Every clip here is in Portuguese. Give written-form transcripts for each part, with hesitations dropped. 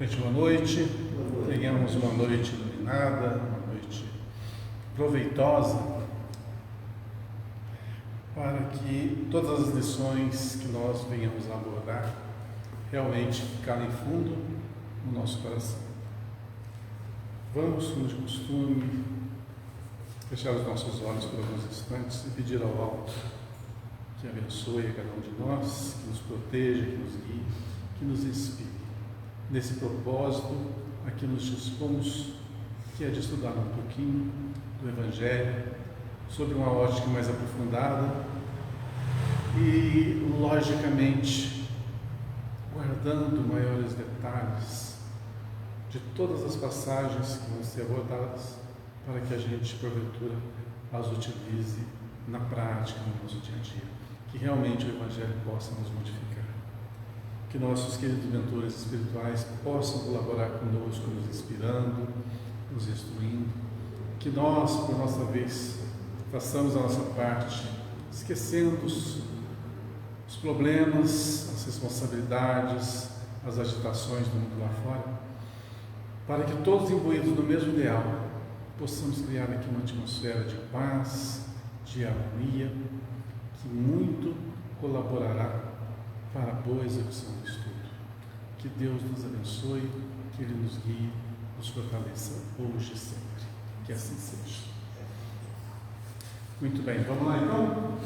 Gente, boa noite. Tenhamos uma noite iluminada, uma noite proveitosa, para que todas as lições que nós venhamos a abordar realmente calem fundo no nosso coração. Vamos, como de costume, fechar os nossos olhos por alguns instantes e pedir ao alto que abençoe a cada um de nós, que nos proteja, que nos guie, que nos inspire. Nesse propósito, aqui nos dispomos, que é de estudar um pouquinho do Evangelho, sobre uma ótica mais aprofundada e, logicamente, guardando maiores detalhes de todas as passagens que vão ser abordadas, para que a gente, porventura, as utilize na prática, no nosso dia a dia. Que realmente o Evangelho possa nos modificar. Que nossos queridos mentores espirituais possam colaborar conosco, nos inspirando, nos instruindo. Que nós, por nossa vez, façamos a nossa parte, esquecendo os problemas, as responsabilidades, as agitações do mundo lá fora, para que todos imbuídos no mesmo ideal, possamos criar aqui uma atmosfera de paz, de harmonia, que muito colaborará para a boa execução do estudo. Que Deus nos abençoe, que Ele nos guie, nos fortaleça hoje e sempre. Que assim seja. Muito bem, vamos lá então?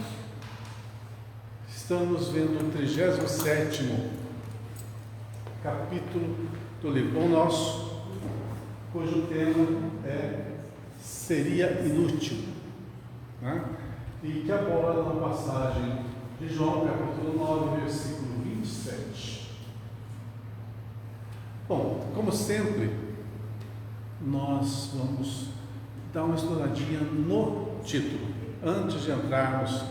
Estamos vendo o 37º capítulo do livro Pão Nosso, cujo tema seria inútil, né? E que aborda uma passagem de João, capítulo 9, versículo 27. Bom, como sempre, nós vamos dar uma estudadinha no título, antes de entrarmos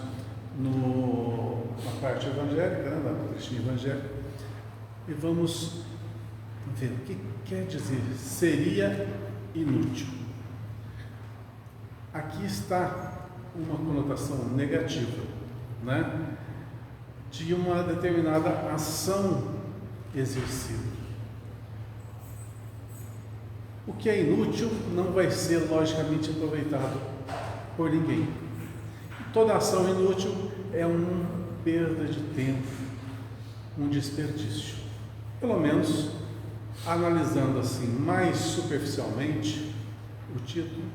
na parte evangélica, né, na trechinho evangélico, e vamos ver o que quer dizer seria inútil. Aqui está uma conotação negativa, né, de uma determinada ação exercida. O que é inútil não vai ser logicamente aproveitado por ninguém. Toda ação inútil é uma perda de tempo, um desperdício. Pelo menos, analisando assim mais superficialmente o título,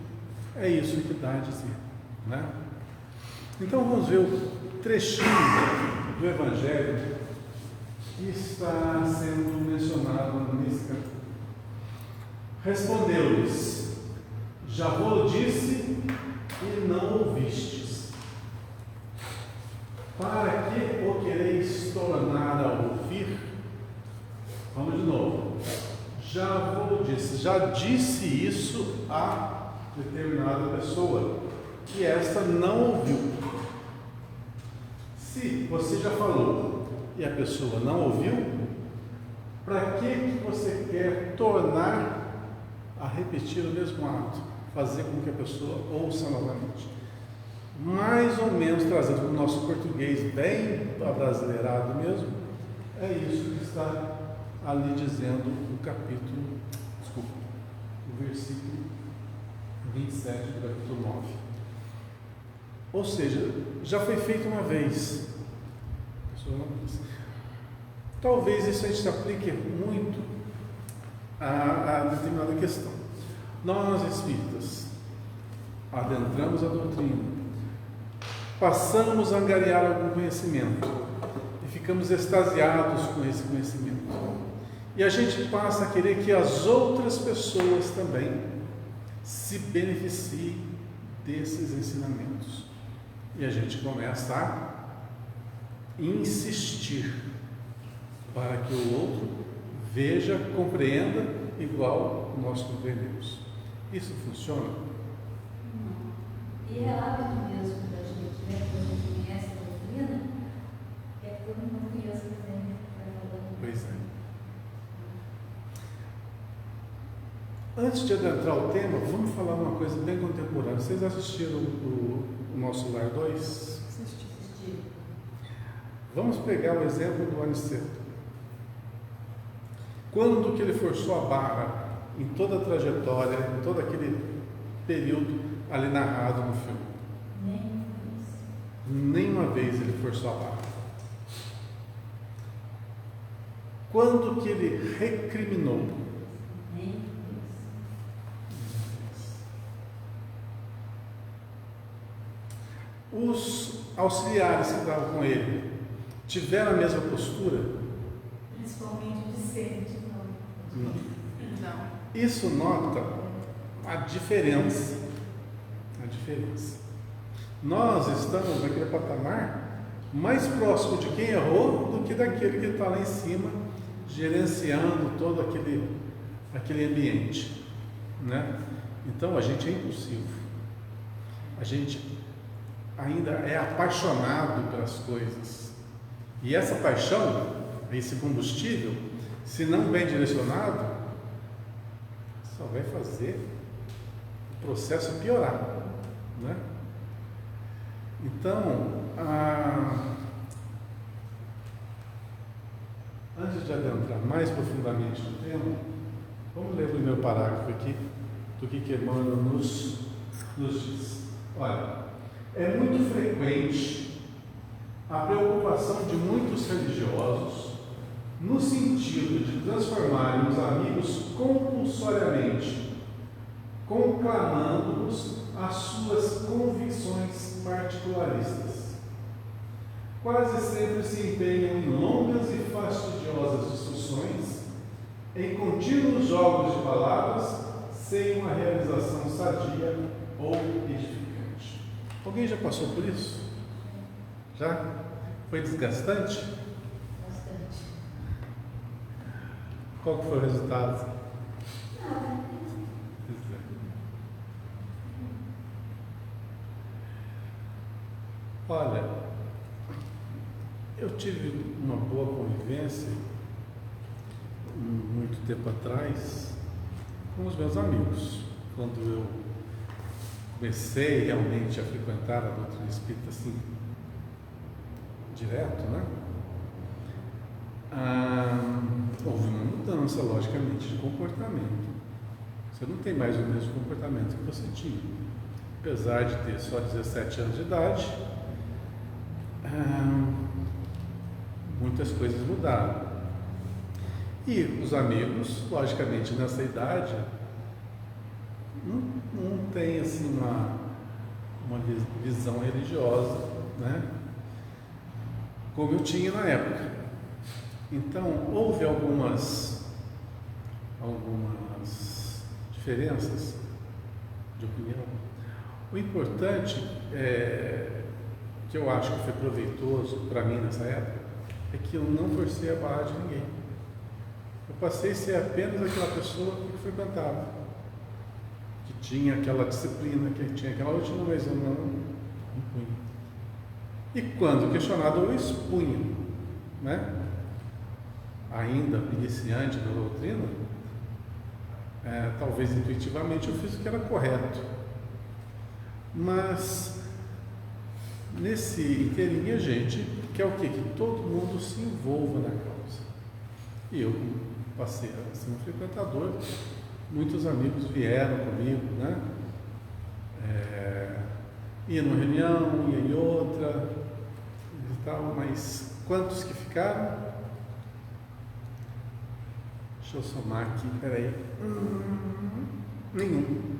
é isso que dá a dizer, né? Então vamos ver o trechinho do Evangelho que está sendo mencionado nesse capítulo. Respondeu-lhes: já vos disse e não ouvistes. Para que o quereis tornar a ouvir? Vamos de novo. Já vos disse, já disse isso a determinada pessoa, que esta não ouviu. Se você já falou e a pessoa não ouviu, para que você quer tornar a repetir o mesmo ato, fazer com que a pessoa ouça novamente? Mais ou menos trazendo para o nosso português bem abrasileirado mesmo, é isso que está ali dizendo o versículo 27 do capítulo 9. Ou seja, já foi feito uma vez. A pessoa não disse. Talvez isso a gente se aplique muito a determinada questão. Nós espíritas adentramos a doutrina, passamos a angariar algum conhecimento e ficamos extasiados com esse conhecimento. E a gente passa a querer que as outras pessoas também se beneficiem desses ensinamentos. E a gente começa a insistir para que o outro veja, compreenda igual nós compreendemos. Isso funciona? Não. E é hábito mesmo da gente, né? Quando a gente conhece a doutrina, é que todo mundo conhece também. Pois é. Antes de adentrar o tema, vamos falar uma coisa bem contemporânea. Vocês assistiram o nosso Lar 2? Assisti. Vamos pegar o exemplo do Aniceto. Quando que ele forçou a barra em toda a trajetória, em todo aquele período ali narrado no filme? Nenhuma vez ele forçou a barra. Quando que ele recriminou? Os auxiliares que estavam com ele tiveram a mesma postura? Principalmente o discente, não. Não. Não. Isso nota a diferença. A diferença. Nós estamos naquele patamar mais próximo de quem errou do que daquele que está lá em cima, gerenciando todo aquele ambiente, né? Então a gente é impulsivo. A gente ainda é apaixonado pelas coisas. E essa paixão, esse combustível, se não bem direcionado, só vai fazer o processo piorar, né? Então, antes de adentrar mais profundamente no tema, vamos ler o primeiro parágrafo aqui do que Emmanuel nos diz. Olha, é muito frequente a preocupação de muitos religiosos no sentido de transformarem os amigos compulsoriamente, conclamando-os às suas convicções particularistas. Quase sempre se empenham em longas e fastidiosas discussões, em contínuos jogos de palavras, sem uma realização sadia ou edificante. Alguém já passou por isso? Já? Foi desgastante? Bastante. Qual que foi o resultado? Nada. Olha, eu tive uma boa convivência muito tempo atrás com os meus amigos. Quando eu comecei realmente a frequentar a doutrina espírita assim, direto, né? Houve uma mudança, logicamente, de comportamento. Você não tem mais o mesmo comportamento que você tinha. Apesar de ter só 17 anos de idade, muitas coisas mudaram. E os amigos, logicamente, nessa idade, não tem assim uma visão religiosa, né? Como eu tinha na época. Então, houve algumas diferenças de opinião. O importante que eu acho que foi proveitoso para mim nessa época é que eu não forcei a barra de ninguém. Eu passei a ser apenas aquela pessoa que frequentava, que tinha aquela disciplina, que tinha aquela rotina, mas eu não impunha. E quando questionado, eu expunha, né? Ainda iniciante na doutrina, talvez intuitivamente eu fiz o que era correto. Mas nesse inteirinho a gente quer o quê? Que todo mundo se envolva na causa. E eu passei a ser um frequentador, muitos amigos vieram comigo, né? Ia numa reunião, ia em outra e tal, mas quantos que ficaram? Deixa eu somar aqui, peraí. Nenhum.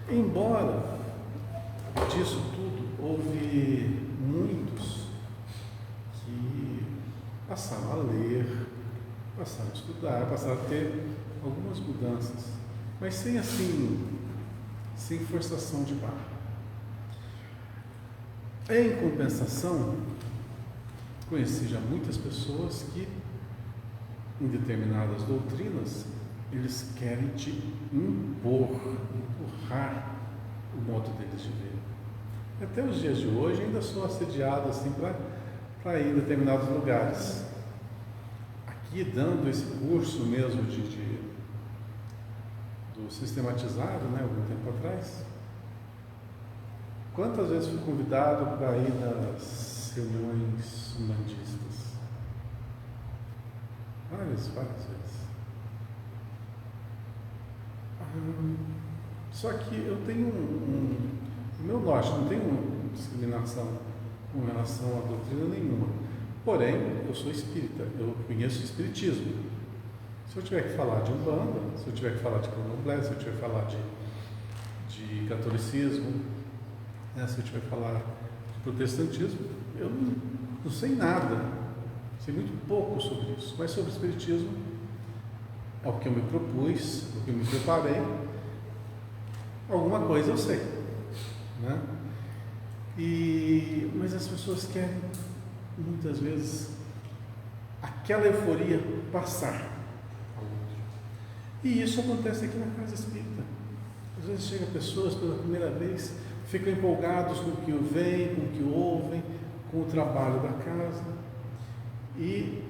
Embora disso tudo, houve muitos que passaram a ler, passaram a estudar, passaram a ter algumas mudanças, mas sem forçação de barra. Em compensação, conheci já muitas pessoas que, em determinadas doutrinas, eles querem te empurrar o modo deles de ver. Até os dias de hoje ainda sou assediado assim para ir em determinados lugares. Aqui dando esse curso mesmo do sistematizado, né, algum tempo atrás, quantas vezes fui convidado para ir nas reuniões humanistas? várias vezes. Só que eu tenho o meu norte, não tenho discriminação com relação à doutrina nenhuma. Porém, eu sou espírita, eu conheço o espiritismo. Se eu tiver que falar de Umbanda, se eu tiver que falar de Candomblé, se eu tiver que falar de catolicismo, né, se eu tiver que falar de protestantismo, eu não sei nada, sei muito pouco sobre isso, mas sobre o espiritismo é o que eu me propus, o que eu me preparei, alguma coisa eu sei, né? Mas as pessoas querem muitas vezes aquela euforia passar. E isso acontece aqui na casa espírita. Às vezes chegam pessoas pela primeira vez, ficam empolgados com o que veem, com o que ouvem, com o trabalho da casa, e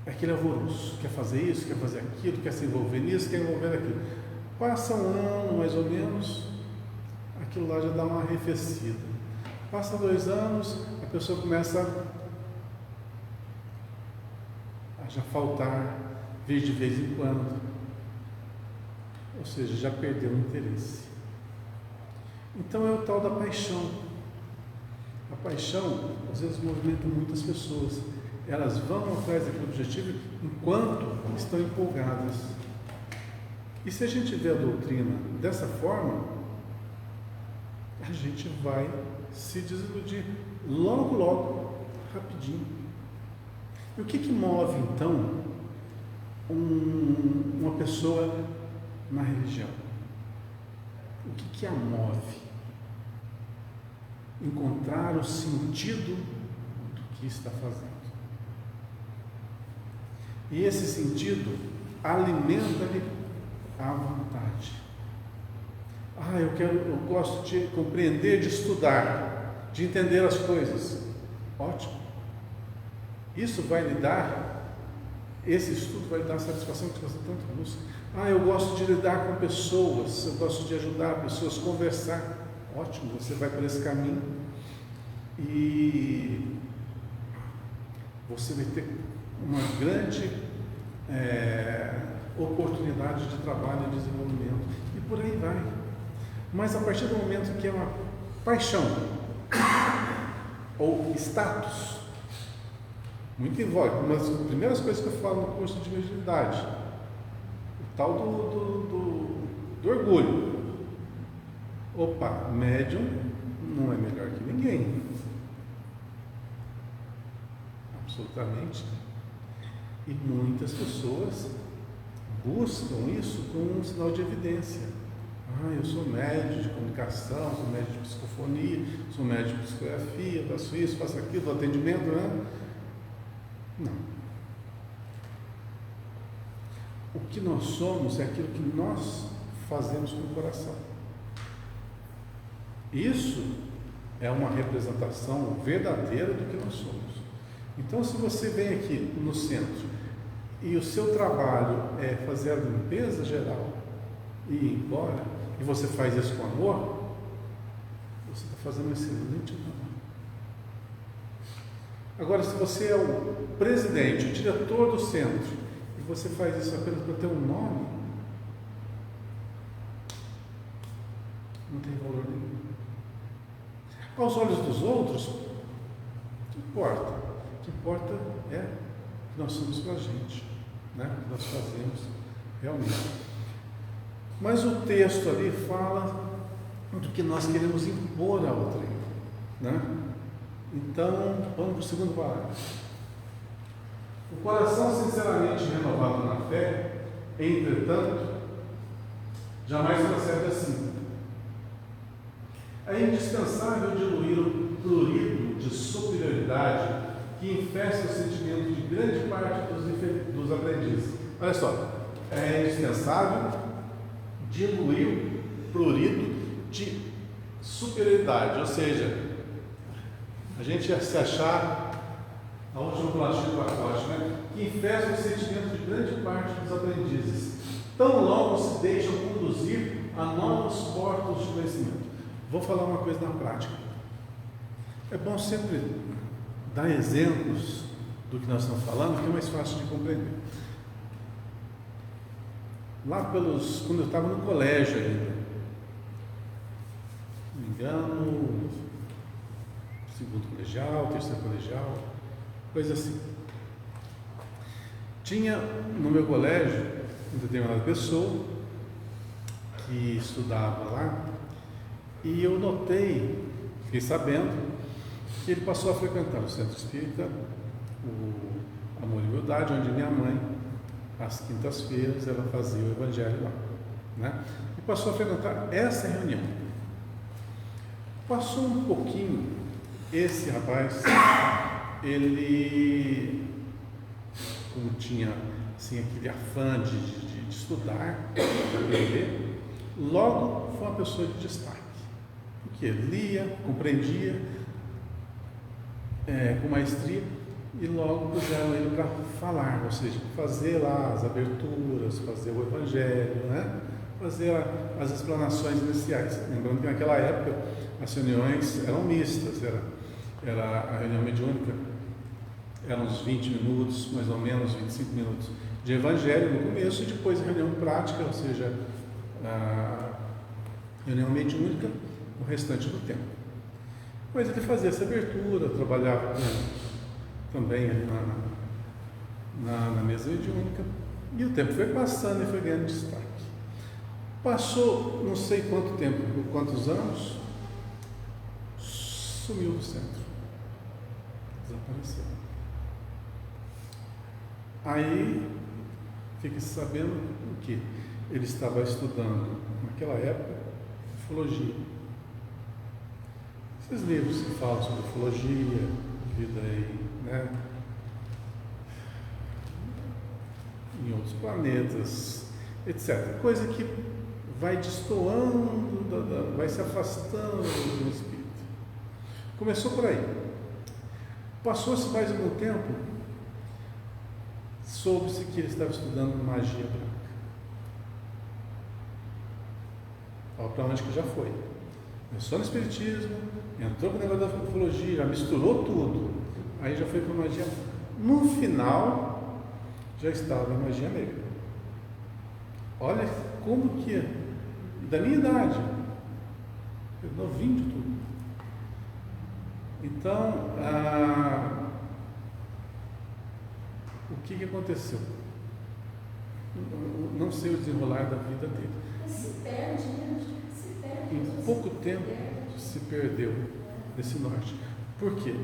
aquele alvoroço, quer fazer isso, quer fazer aquilo, quer se envolver nisso, quer envolver naquilo. Passa um ano, mais ou menos, aquilo lá já dá uma arrefecida. Passa 2 anos, a pessoa começa a já faltar, vir de vez em quando. Ou seja, já perdeu o interesse. Então é o tal da paixão. A paixão, às vezes, movimenta muitas pessoas. Elas vão atrás daquele objetivo enquanto estão empolgadas. E se a gente vê a doutrina dessa forma, a gente vai se desiludir logo, logo, rapidinho. E o que move, então, uma pessoa na religião? O que a move? Encontrar o sentido do que está fazendo. E esse sentido alimenta-lhe a vontade. Eu gosto de compreender, de estudar, de entender as coisas. Ótimo. Isso vai lhe dar, esse estudo vai lhe dar a satisfação que você tanto busca. Eu gosto de lidar com pessoas, eu gosto de ajudar pessoas, conversar. Ótimo, você vai por esse caminho e você vai ter uma grande oportunidade de trabalho e desenvolvimento, e por aí vai. Mas a partir do momento que é uma paixão ou status, muito em voga, uma das primeiras coisas que eu falo no curso de mediunidade, o tal do orgulho. Opa, médium não é melhor que ninguém. Absolutamente. E muitas pessoas buscam isso como um sinal de evidência. Eu sou médium de comunicação, sou médium de psicofonia, sou médium de psicografia, faço isso, faço aquilo, do atendimento, né? Não. O que nós somos é aquilo que nós fazemos com o coração. Isso é uma representação verdadeira do que nós somos. Então, se você vem aqui no centro e o seu trabalho é fazer a limpeza geral e ir embora, e você faz isso com amor, você está fazendo um excelente trabalho. Agora, se você é o presidente, o diretor do centro, e você faz isso apenas para ter um nome, não tem valor nenhum. Aos olhos dos outros, o que importa? O que importa é que nós somos para a gente, né? Que nós fazemos realmente. Mas o texto ali fala do que nós queremos impor ao outro, né? Então, vamos para o segundo parágrafo. O coração sinceramente renovado na fé, entretanto, jamais procede assim. É indispensável diluir o prurido de superioridade que infesta o sentimento de grande parte dos aprendizes. Olha só, é indispensável diluir o prurido de superioridade, ou seja, a gente se achar a última bolacha do pacote, né? Que infesta o sentimento de grande parte dos aprendizes, tão logo se deixam conduzir a novos portos de conhecimento. Vou falar uma coisa na prática. É bom sempre dar exemplos do que nós estamos falando, que é mais fácil de compreender. Lá quando eu estava no colégio ainda, não me engano, segundo colegial, terceiro colegial, coisa assim. Tinha no meu colégio uma determinada pessoa que estudava lá, e eu notei, fiquei sabendo, que ele passou a frequentar o Centro Espírita, o Amor e Humildade, onde minha mãe, às quintas-feiras, ela fazia o Evangelho lá, né? E passou a frequentar essa reunião. Passou um pouquinho, esse rapaz, ele, como tinha assim, aquele afã de estudar, de aprender, logo foi uma pessoa de destaque, porque lia, compreendia com maestria, e logo puseram ele para falar, ou seja, fazer lá as aberturas, fazer o Evangelho, né? Fazer as explanações iniciais. Lembrando que naquela época as reuniões eram mistas, era a reunião mediúnica, eram uns 20 minutos, mais ou menos 25 minutos de Evangelho no começo, e depois a reunião prática, ou seja, a reunião mediúnica, o restante do tempo. Mas ele fazia essa abertura, trabalhava também ali na mesa mediúnica, e o tempo foi passando e foi ganhando destaque. Passou não sei quanto tempo, quantos anos, sumiu do centro, desapareceu. Aí fica-se sabendo o que? Ele estava estudando, naquela época, ufologia. Esses livros que falam sobre ufologia, vida aí, né, em outros planetas, etc. Coisa que vai destoando, vai se afastando do espírito. Começou por aí. Passou-se mais algum tempo, soube-se que ele estava estudando magia branca. Olha para onde que já foi. Começou no espiritismo, entrou com o negócio da ufologia, já misturou tudo. Aí já foi para a magia branca. No final, já estava a magia negra. Olha como que é. Da minha idade. Eu novinho de tudo. Então, o que aconteceu? Não sei o desenrolar da vida dele. Se perde, né? Se perde. Em pouco tempo se perdeu nesse norte. Por quê?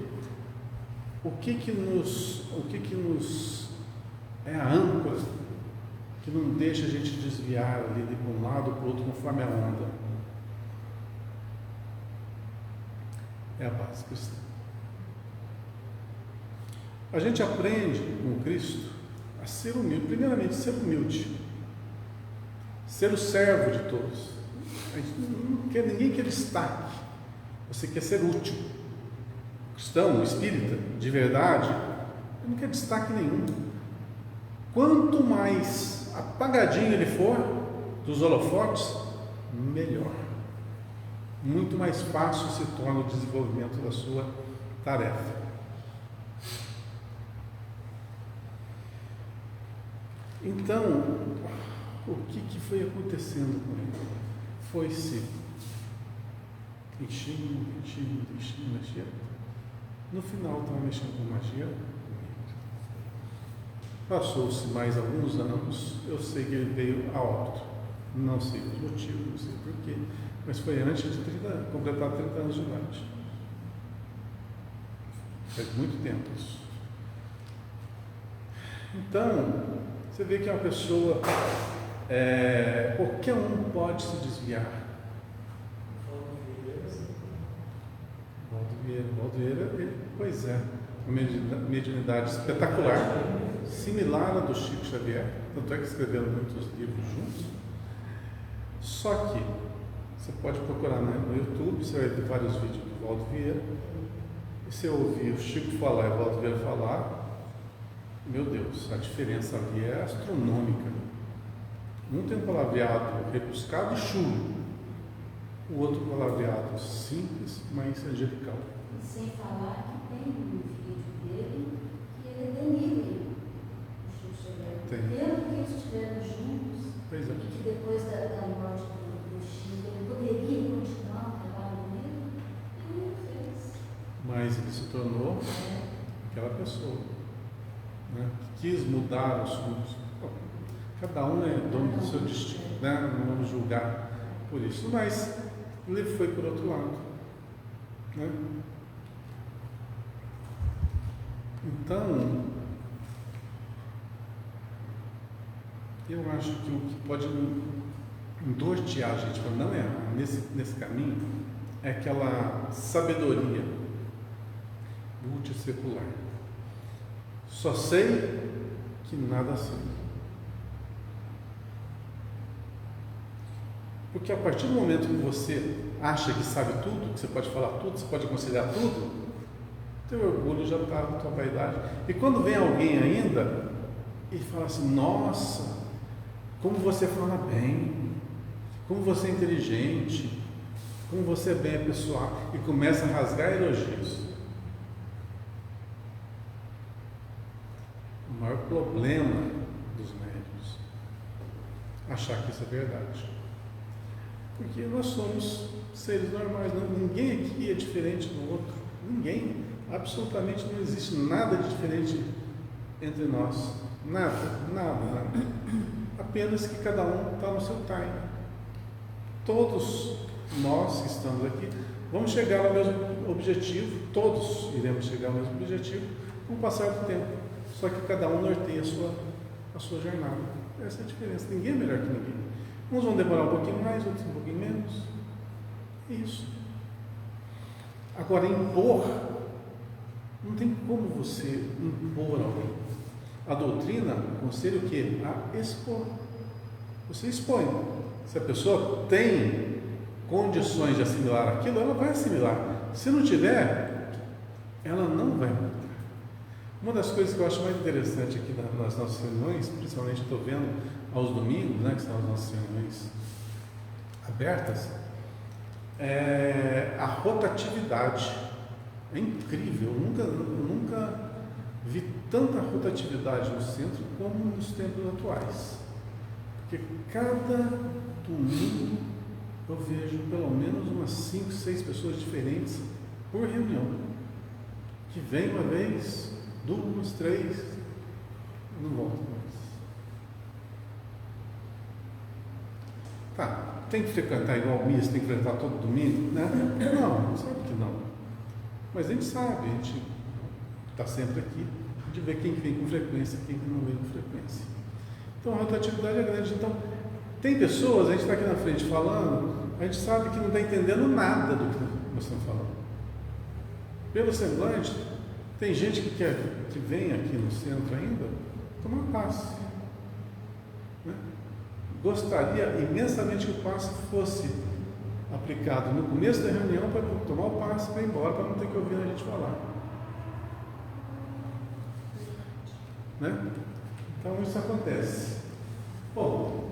O que nos é a âncora que não deixa a gente desviar ali de um lado para o outro conforme a onda? É a base cristã. A gente aprende com Cristo a ser humilde, primeiramente ser humilde, ser o servo de todos. A gente não quer, ninguém quer destaque, você quer ser útil. Cristão, espírita, de verdade, não quer destaque nenhum. Quanto mais apagadinho ele for dos holofotes, melhor. Muito mais fácil se torna o desenvolvimento da sua tarefa. Então, o que foi acontecendo com ele? Foi-se enchendo. No final estava mexendo com magia. Passou-se mais alguns anos, eu sei que ele veio a óbito. Não sei os motivos, não sei porquê, mas foi antes de completar 30 anos de idade. Faz muito tempo isso. Então, você vê que é uma pessoa, qualquer um pode se desviar. Valdo Vieira, pois é, uma mediunidade espetacular, similar à do Chico Xavier, tanto é que escreveram muitos livros juntos. Só que você pode procurar no YouTube, você vai ver vários vídeos do Valdo Vieira, e você ouvir o Chico falar e o Valdo Vieira falar, meu Deus, a diferença ali é astronômica. Um tem um palavreado rebuscado e chulo, o outro palavreado simples, mas angelical. Sem falar que tem um vídeo dele que ele aquela pessoa, né, que quis mudar os rumos. Bom, cada um é dono do seu destino, né? Não vamos julgar por isso, mas ele foi por outro lado, né? Então, eu acho que o que pode nortear a gente para não errar nesse caminho é aquela sabedoria multissecular. Só sei que nada sei. Porque a partir do momento que você acha que sabe tudo, que você pode falar tudo, você pode aconselhar tudo, teu orgulho já está na tua vaidade. E quando vem alguém ainda e fala assim, nossa, como você fala bem, como você é inteligente, como você é bem apessoado, e começa a rasgar elogios. O maior problema dos médiuns achar que isso é verdade. Porque nós somos seres normais, ninguém aqui é diferente do outro. Ninguém, absolutamente não existe nada de diferente entre nós. Nada. Apenas que cada um está no seu time. Todos nós que estamos aqui vamos chegar ao mesmo objetivo, todos iremos chegar ao mesmo objetivo com o passar do tempo. Só que cada um norteia a sua jornada. Essa é a diferença. Ninguém é melhor que ninguém. Uns vão demorar um pouquinho mais, outros um pouquinho menos. É isso. Agora, impor, não tem como você impor alguém. A doutrina aconselha o quê? A expor. Você expõe. Se a pessoa tem condições de assimilar aquilo, ela vai assimilar. Se não tiver, ela não vai mudar. Uma das coisas que eu acho mais interessante aqui nas nossas reuniões, principalmente eu estou vendo aos domingos, né, que são as nossas reuniões abertas, é a rotatividade. É incrível, eu nunca vi tanta rotatividade no centro como nos tempos atuais. Porque cada domingo eu vejo pelo menos umas 5, 6 pessoas diferentes por reunião. Que vem uma vez, 2, 3, não volta mais. Tá, tem que frequentar igual missa, tem que frequentar todo domingo, né? Não, sabe que não. Mas a gente sabe, a gente está sempre aqui, de ver quem vem com frequência e quem não vem com frequência. Então a rotatividade é grande. Então, tem pessoas, a gente está aqui na frente falando, a gente sabe que não está entendendo nada do que nós estamos falando. Pelo semblante, tem gente que vem aqui no centro ainda tomar passe. Né? Gostaria imensamente que o passe fosse aplicado no começo da reunião para tomar o passe para ir embora, para não ter que ouvir a gente falar. Né? Então isso acontece. Bom,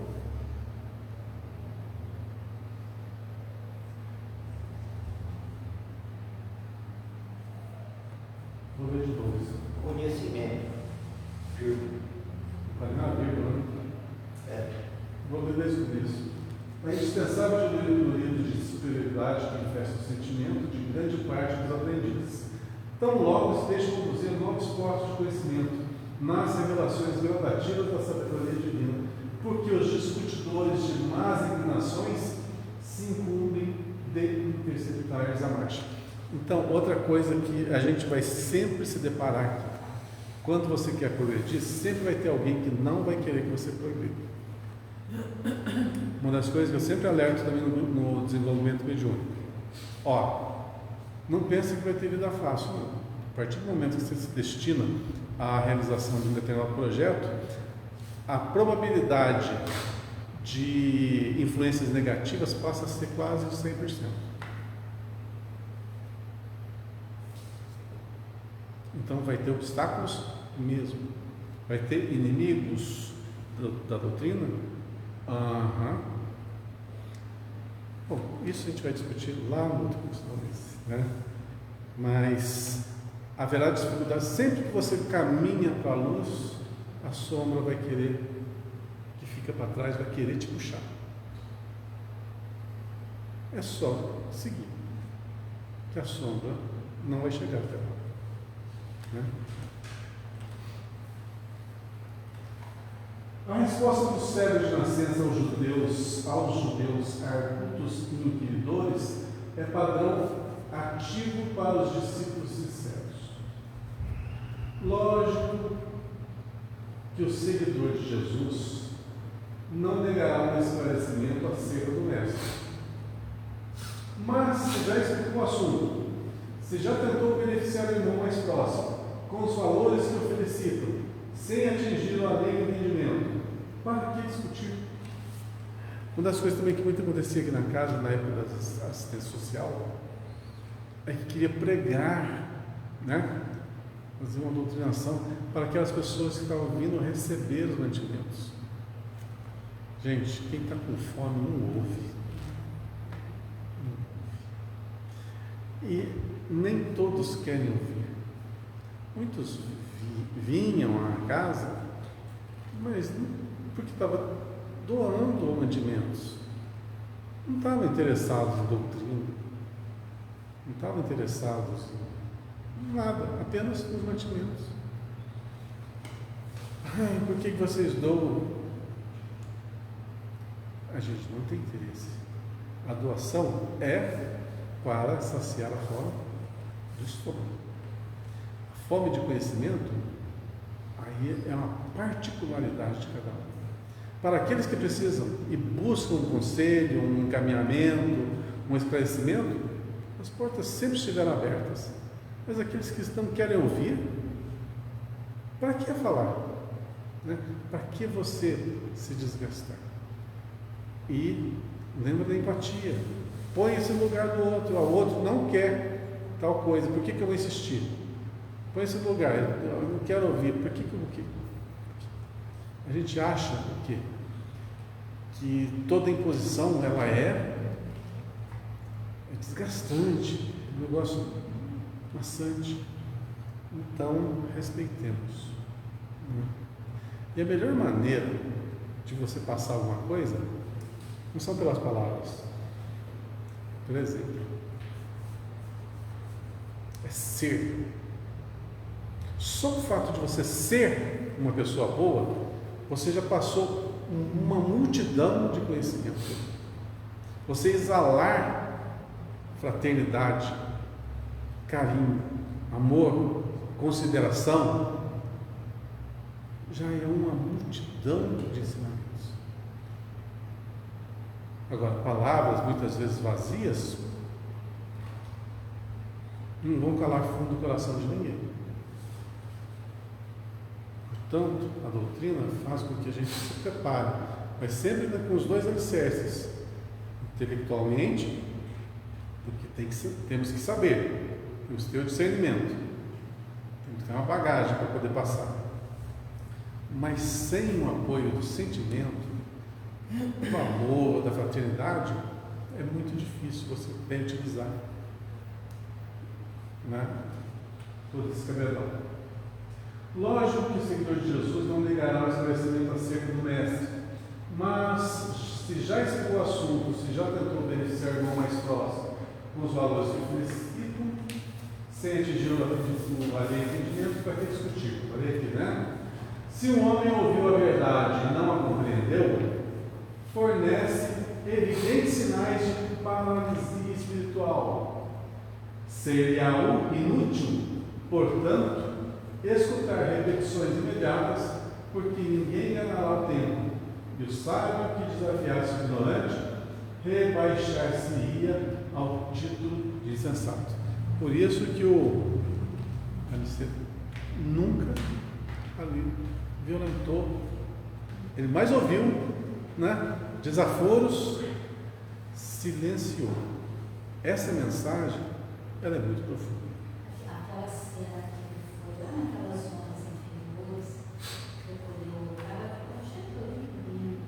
vou ler de novo isso. Conhecimento. Falei na vírgula, né? É. Vou ler desde o começo. É indispensável diluir o período de superioridade que manifesta o sentimento de grande parte dos aprendizes. Tão logo se deixa conduzir novos postos de conhecimento nas revelações gradativas da sabedoria divina, porque os discutidores de más inclinações se incumbem de interceptar a marcha. Então, outra coisa que a gente vai sempre se deparar aqui, quando você quer progredir, sempre vai ter alguém que não vai querer que você progrida. Uma das coisas que eu sempre alerto também no desenvolvimento mediúnico. Não pense que vai ter vida fácil, não. A partir do momento que você se destina à realização de um determinado projeto, a probabilidade de influências negativas passa a ser quase 100%. Então vai ter obstáculos mesmo. Vai ter inimigos da doutrina? Bom, isso a gente vai discutir lá no outro curso, talvez, né? Mas haverá dificuldade. Sempre que você caminha para a luz, a sombra vai querer, que fica para trás, vai querer te puxar. É só seguir, que a sombra não vai chegar até lá. né? A resposta do céu de nascença aos judeus argutos e inquiridores é padrão ativo para os discípulos sinceros. Lógico que o seguidor de Jesus não negará um esclarecimento acerca do Mestre. Mas, se já explicou o assunto, se já tentou beneficiar o irmão mais próximo, com os valores que o felicitam, sem atingir o além entendimento, para que discutir? Uma das coisas também que muito acontecia aqui na casa, na época da assistência social, é que queria pregar, né? Fazer uma doutrinação para aquelas pessoas que estavam vindo receber os mantimentos. Gente, quem está com fome não ouve. E nem todos querem ouvir. Muitos vinham à casa, mas porque estava doando mantimentos. Não estavam interessados em doutrina, não estavam interessados em nada, apenas nos mantimentos. Ai, por que vocês doam? A gente não tem interesse. A doação é para saciar a fome do estômago. A fome de conhecimento, aí é uma particularidade de cada um. Para aqueles que precisam e buscam um conselho, um encaminhamento, um esclarecimento, as portas sempre estiveram abertas. Mas aqueles que querem ouvir, para que falar? Né? Para que você se desgastar? E lembra da empatia. Põe-se no lugar do outro. O outro não quer tal coisa. Por que eu vou insistir? Põe-se no lugar. Eu não quero ouvir. Por que eu vou querer? A gente acha que toda imposição ela é desgastante, um negócio maçante. Então, respeitemos. E a melhor maneira de você passar alguma coisa não são pelas palavras. Por exemplo, é ser. Só o fato de você ser uma pessoa boa, você já passou uma multidão de conhecimento. Você exalar fraternidade, carinho, amor, consideração, já é uma multidão de ensinamentos. Agora, palavras muitas vezes vazias não vão calar fundo do coração de ninguém. Portanto, a doutrina faz com que a gente se prepare, mas sempre com os dois alicerces, intelectualmente, porque temos que saber, temos que ter o discernimento, temos que ter uma bagagem para poder passar. Mas sem o apoio do sentimento, do amor, da fraternidade, é muito difícil você bem utilizar, né? Todo esse cabelão. Lógico que o seguidor de Jesus não negará o esclarecimento acerca do Mestre, mas se já explicou o assunto, se já tentou beneficiar o irmão mais próximo com os valores que felicitam, sem atingir o alheio entendimento, para que discutir? Falei aqui, né? Se um homem ouviu a verdade e não a compreendeu, fornece evidentes sinais de paralisia espiritual. Seria inútil, portanto, escutar repetições imediatas, porque ninguém ganhará o tempo, e o sábio que desafiasse o ignorante rebaixar-se-ia ao título de insensato. Por isso que o Aniceto nunca ali violentou, ele mais ouviu, né? Desaforos, silenciou. Essa mensagem, ela é muito profunda. Aquela cena que foi lá naquelas zonas inferiores, que eu poderia olhar, eu achei tão lindo,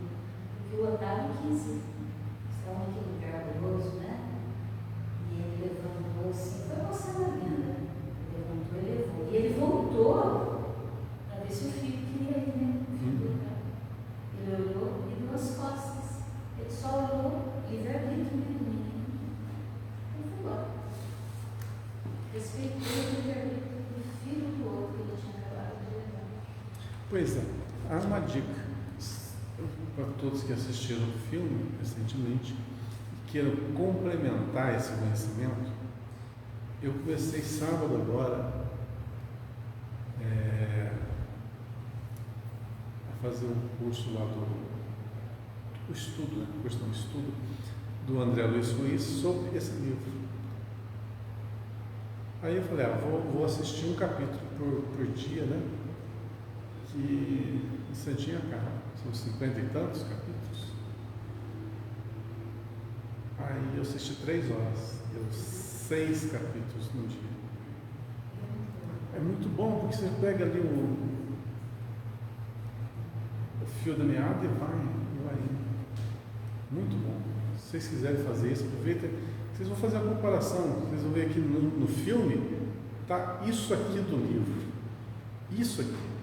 porque o Otávio quis estar naquele lugar glorioso, né? E ele levantou assim, foi mostrando a venda. Ele levantou e levou. E ele voltou para ver se o filho queria ir, né? Ele olhou e deu as costas. Ele só olhou livre-arbítrio do menino. Ele foi embora. Respeitou o livre-arbítrio do filho do outro. Pois é, há uma dica para todos que assistiram o filme recentemente e queiram complementar esse conhecimento. Eu comecei sábado agora a fazer um curso lá do estudo, né? Curso de estudo do André Luiz Ruiz sobre esse livro. Aí eu falei, vou assistir um capítulo por dia, né? Que instantinho acaba. São 50 e tantos capítulos. Aí eu assisti 3 horas. Deu 6 capítulos no dia. É muito bom, porque você pega ali o fio da meada e vai indo. Muito bom. Se vocês quiserem fazer isso, aproveitem. Vocês vão fazer a comparação. Vocês vão ver aqui no filme, tá isso aqui do livro. Isso aqui.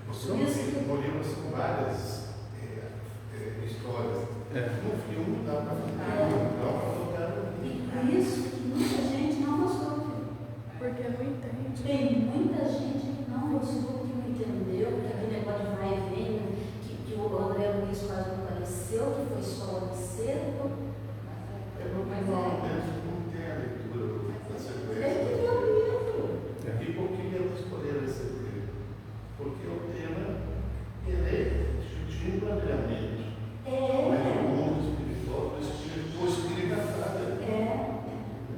No livro são várias histórias. No filme dá para focar. E por isso que muita gente não gostou do filme. Porque não entende. Tem muita gente que não gostou, que não entendeu, que aquele negócio de vai e vem, que o André Luiz quase não apareceu, que foi só o cedo. Normalmente não tem a leitura da sequência. Ele que leu o livro. E por que eles escolheram esse livro? Porque o tema ele de um planejamento. Mas o mundo espiritual, o espírito atrás.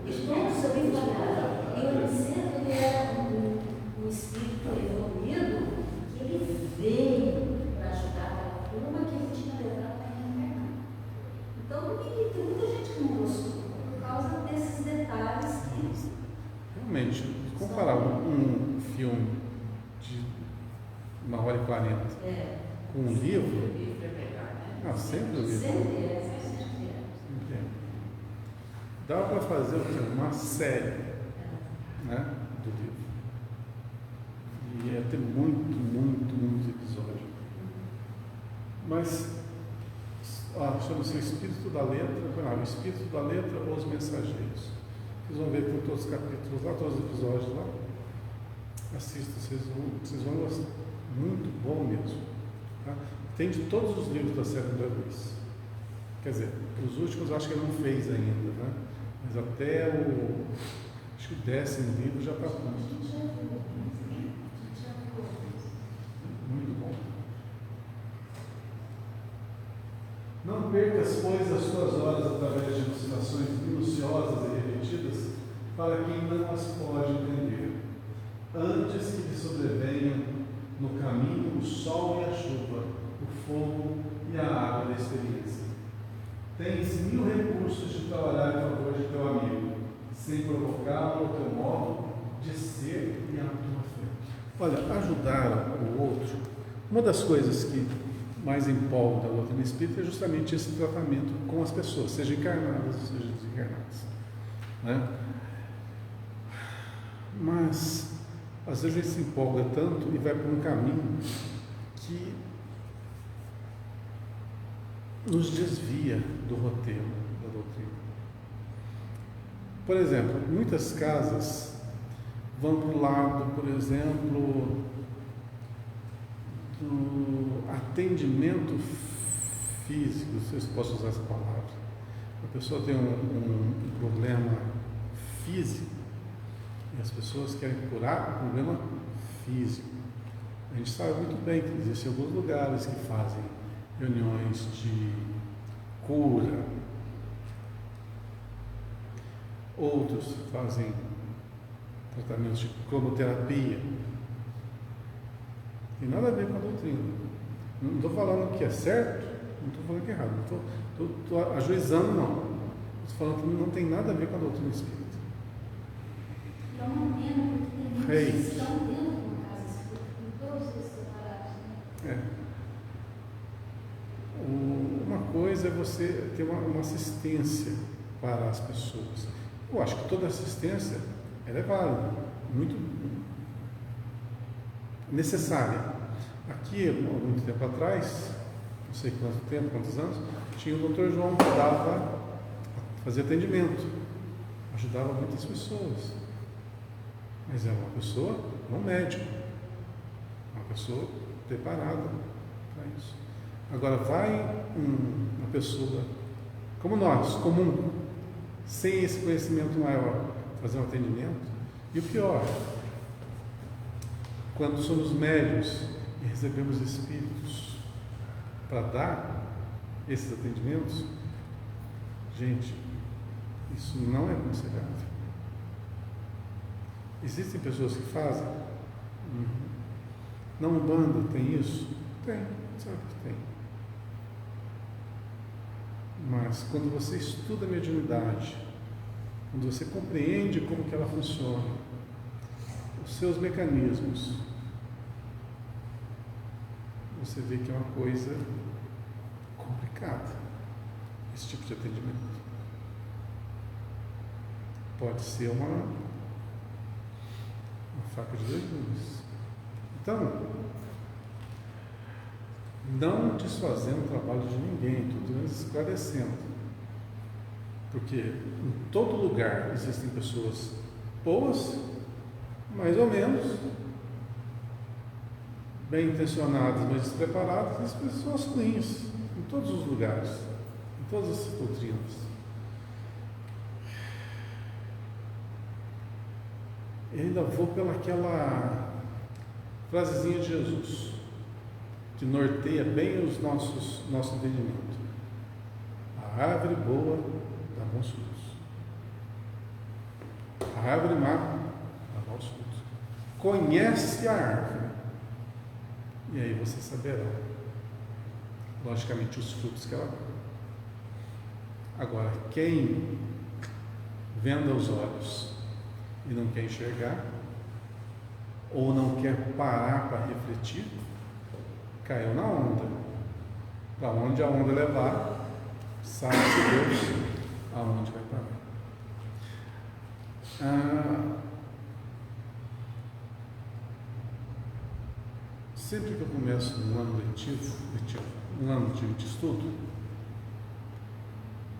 Estou sobre trabalhar. E o Aniceto, ele era um espírito evoluído que ele veio para ajudar a turma que ele tinha levado para reencarnar. Então, tem muita gente que não gostou por causa desses detalhes que. Realmente, comparar um filme de 1h40 com um livro, sempre o livro. Sempre é. Dá para fazer o quê? Uma série, né, do livro. E ia ter muito episódio. Mas, chama-se o Espírito da Letra, o Espírito da Letra ou os Mensageiros. Vocês vão ver que tem todos os capítulos lá, todos os episódios lá. Assista, vocês vão gostar. Muito bom mesmo. Tá? Tem de todos os livros da série André Luiz. Quer dizer, os últimos eu acho que ele não fez ainda, né? Mas até acho que o 10º livro já está pronto. Muito bom. Não percas, pois, as tuas horas através de elucidações minuciosas e repetidas para quem não as pode entender, antes que lhe sobrevenham no caminho o sol e a chuva, o fogo e a água da experiência. Tens 1000 recursos de trabalhar em favor de teu amigo, sem provocá-lo ao teu modo de ser e à tua fé. Olha, ajudar o outro, uma das coisas que mais empolga da doutrina espírita é justamente esse tratamento com as pessoas, seja encarnadas ou seja desencarnadas. Né? Mas, às vezes, ele se empolga tanto e vai por um caminho que nos desvia do roteiro da doutrina. Por exemplo, muitas casas vão para o lado, por exemplo, do atendimento físico, não sei se posso usar essa palavra. A pessoa tem um problema físico e as pessoas querem curar o problema físico. A gente sabe muito bem que existem alguns lugares que fazem reuniões de cura, outros fazem tratamentos de cromoterapia. Tem nada a ver com a doutrina. Não estou falando que é certo, não estou falando que é errado, não estou ajuizando, não. Estou falando que não tem nada a ver com a doutrina espírita. É uma pena, porque tem muitos que estão dentro de uma casa espírita, com todos esses separados, né? Uma coisa é você ter uma assistência para as pessoas. Eu acho que toda assistência ela é válida, muito necessária. Aqui, há muito tempo atrás, não sei quanto tempo, quantos anos, tinha o Dr. João que fazia atendimento, ajudava muitas pessoas. Mas era uma pessoa, não médico. pessoa preparada para isso. Agora, vai uma pessoa como nós, comum, sem esse conhecimento maior, fazer um atendimento, e o pior, quando somos médiuns e recebemos espíritos para dar esses atendimentos, gente, isso não é aconselhável. Existem pessoas que fazem? Na Umbanda tem isso? Tem, sabe que tem. Mas quando você estuda a mediunidade, quando você compreende como que ela funciona, os seus mecanismos, você vê que é uma coisa complicada, esse tipo de atendimento. Pode ser uma faca de dois gumes. Então, não desfazendo o trabalho de ninguém, tudo esclarecendo. Porque em todo lugar existem pessoas boas, mais ou menos, bem intencionadas, mas despreparadas, e pessoas ruins, em todos os lugares, em todas as doutrinas. Eu ainda vou pelaquela frasezinha de Jesus, que norteia bem nosso entendimento. A árvore boa dá bons frutos. A árvore má dá maus frutos. Conhece a árvore, e aí você saberá, logicamente, os frutos que ela dá. Agora, quem venda os olhos e não quer enxergar, ou não quer parar para refletir, caiu na onda. Para onde a onda levar, sabe Deus aonde vai parar. Sempre que eu começo um ano letivo, um ano de estudo,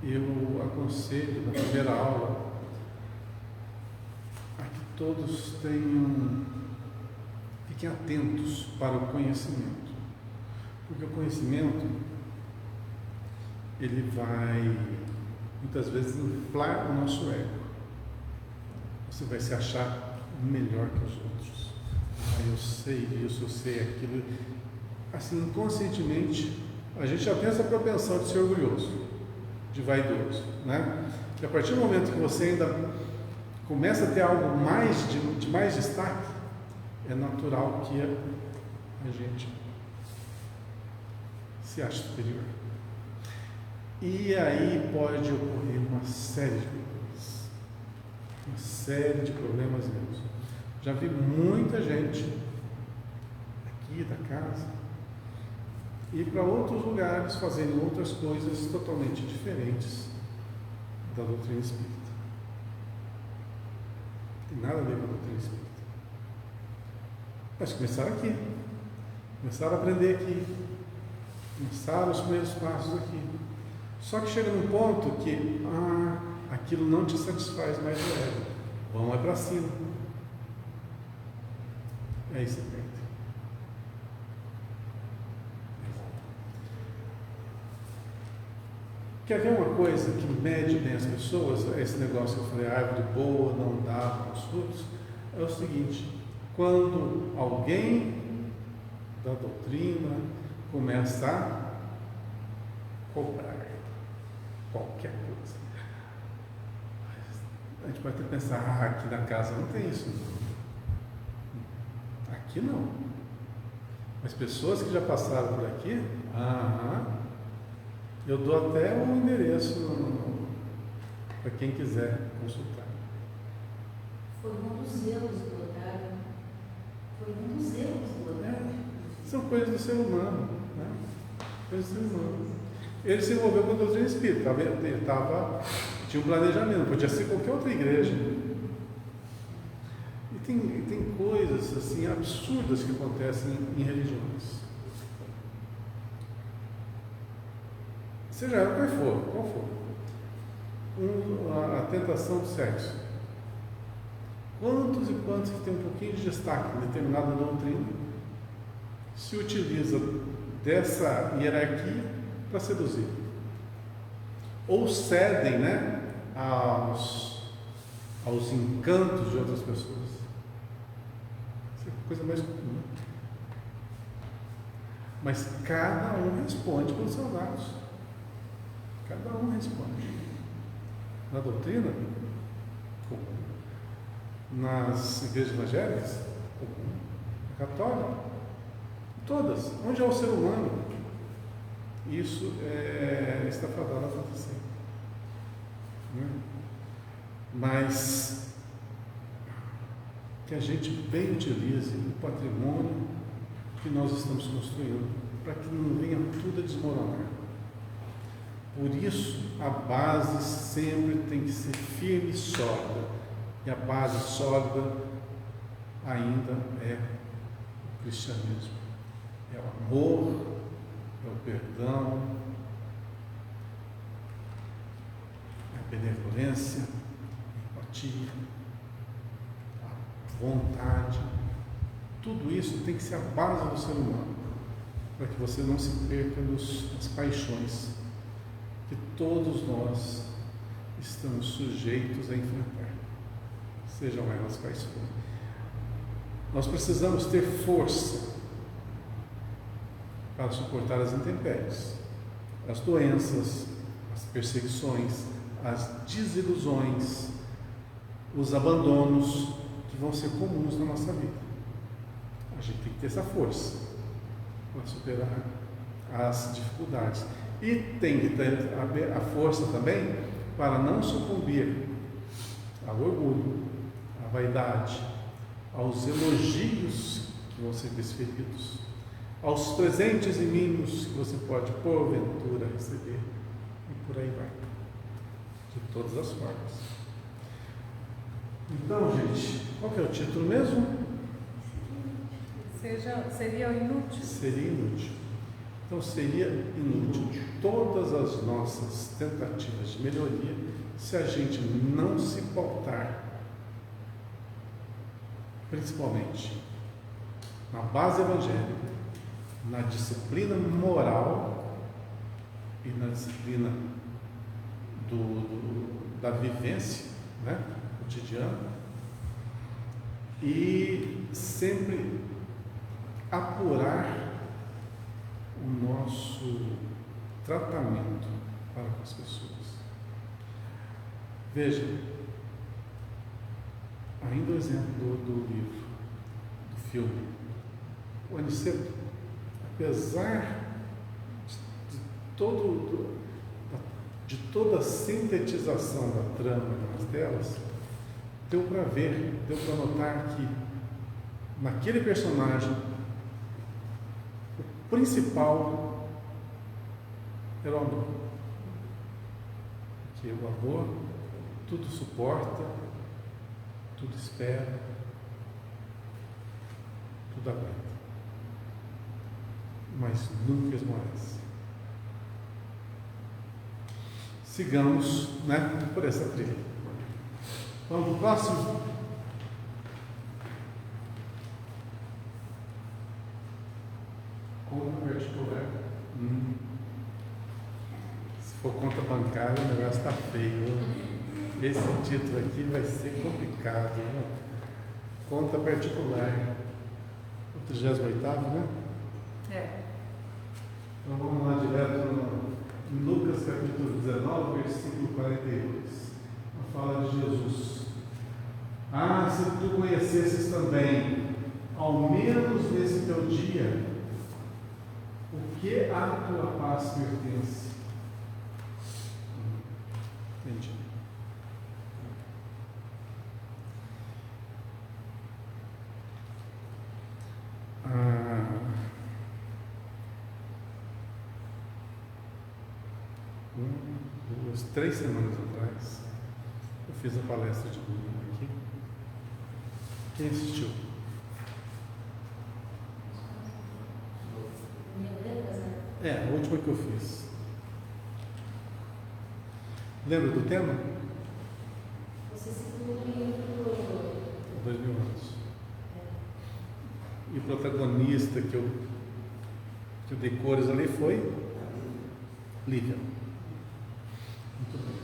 eu aconselho na primeira aula a que todos fiquem atentos para o conhecimento, porque o conhecimento ele vai muitas vezes inflar o nosso ego. Você vai se achar melhor que os outros. Eu sei isso, eu sei aquilo. Assim, inconscientemente, a gente já tem essa propensão de ser orgulhoso, de vaidoso, né? E a partir do momento que você ainda começa a ter algo mais de mais destaque, é natural que a gente se ache superior. E aí pode ocorrer uma série de problemas mesmo. Já vi muita gente aqui da casa ir para outros lugares fazendo outras coisas totalmente diferentes da doutrina espírita. Não tem nada a ver com a doutrina espírita. Mas começaram aqui, começaram a aprender aqui, começaram os primeiros passos aqui. Só que chega num ponto que aquilo não te satisfaz mais o ego. Vão para cima. Aí você perde. Quer ver uma coisa que mede bem as pessoas? Esse negócio que eu falei, árvore boa não dá bons frutos. É o seguinte: quando alguém da doutrina começa a cobrar qualquer coisa, a gente pode até pensar, aqui na casa não tem isso. Aqui não. Mas pessoas que já passaram por aqui, eu dou até o endereço para quem quiser consultar. Foi um dos erros do Otávio. Foi um dos erros do Otávio. São coisas do ser humano, né? Coisas do ser humano. Ele se envolveu com a doutrina espírita, ele tinha um planejamento, podia ser qualquer outra igreja. E tem coisas assim absurdas que acontecem em religiões. Seja ela qual for. A tentação do sexo. Quantos e quantos que tem um pouquinho de destaque em determinada doutrina se utiliza dessa hierarquia para seduzir. Ou cedem, né, aos encantos de outras pessoas. Isso é a coisa mais comum. Mas cada um responde pelos seus atos. Cada um responde. Na doutrina, comum. Nas igrejas evangélicas, comum. Na católica, todas. Onde é o ser humano? Isso está fadado a acontecer. Mas que a gente bem utilize o patrimônio que nós estamos construindo, para que não venha tudo a desmoronar. Por isso, a base sempre tem que ser firme e sólida. E a base sólida ainda é o cristianismo. É o amor, é o perdão, é a benevolência, a empatia, a vontade. Tudo isso tem que ser a base do ser humano, para que você não se perca nas paixões que todos nós estamos sujeitos a enfrentar, sejam elas quais forem. Nós precisamos ter força para suportar as intempéries, as doenças, as perseguições, as desilusões, os abandonos que vão ser comuns na nossa vida. A gente tem que ter essa força para superar as dificuldades. E tem que ter a força também para não sucumbir ao orgulho, à vaidade, aos elogios que vão ser desferidos, aos presentes e mimos que você pode, porventura, receber. E por aí vai. De todas as formas. Então, gente, qual que é o título mesmo? Seria inútil. Seria inútil. Então, seria inútil todas as nossas tentativas de melhoria se a gente não se pautar, principalmente na base evangélica, na disciplina moral e na disciplina da vivência, né, cotidiana, e sempre apurar o nosso tratamento para com as pessoas. Veja, ainda o exemplo do livro, do filme. O Aniceto, apesar de toda a sintetização da trama nas telas, deu para ver, deu para notar que naquele personagem o principal era o amor. Que o amor tudo suporta, tudo espera, tudo aguenta, mas nunca esmorece. Sigamos, né, por essa trilha. Vamos para o próximo? Conta particular. Se for conta bancária, o negócio está feio. Esse título aqui vai ser complicado. Né? Conta particular. O 38º, né? É. Então vamos lá direto em Lucas capítulo 19, versículo 42. A fala de Jesus. Ah, se tu conhecesses também, ao menos nesse teu dia, o que à tua paz pertence. Entendi. Duas, 3 semanas atrás, eu fiz a palestra de domingo aqui. Quem assistiu? A última que eu fiz. Lembra do tema? Você citou o livro 2000 anos. E o protagonista que eu que eu dei cores ali foi Lívia. Muito bem.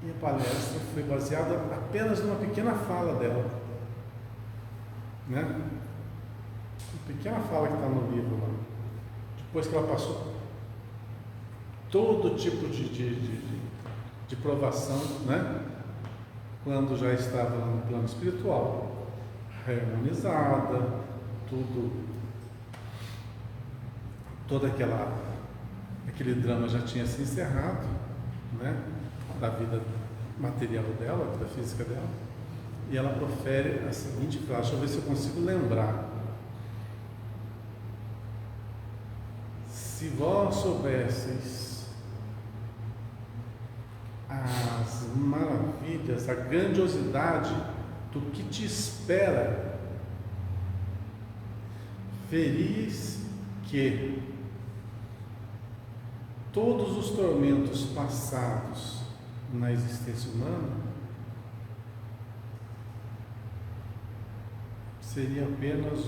E a palestra foi baseada apenas numa pequena fala dela, né? Uma pequena fala que está no livro lá. Depois que ela passou todo tipo de provação, né? Quando já estava no plano espiritual, harmonizada, todo aquele drama já tinha se encerrado, né? Da vida material dela, da física dela, e ela profere a seguinte frase, deixa eu ver se eu consigo lembrar. Se vós soubesseis as maravilhas, a grandiosidade do que te espera, veris que todos os tormentos passados na existência humana seria apenas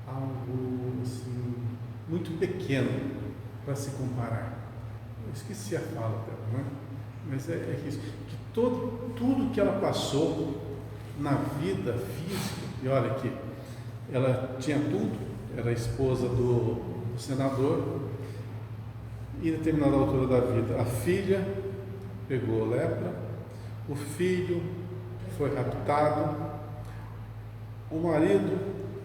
algo assim, muito pequeno para se comparar. Eu esqueci a fala dela, né? Mas é isso, que tudo que ela passou na vida física, e olha aqui, ela tinha tudo, era esposa do senador, e em determinada altura da vida, a filha pegou lepra, o filho foi raptado, o marido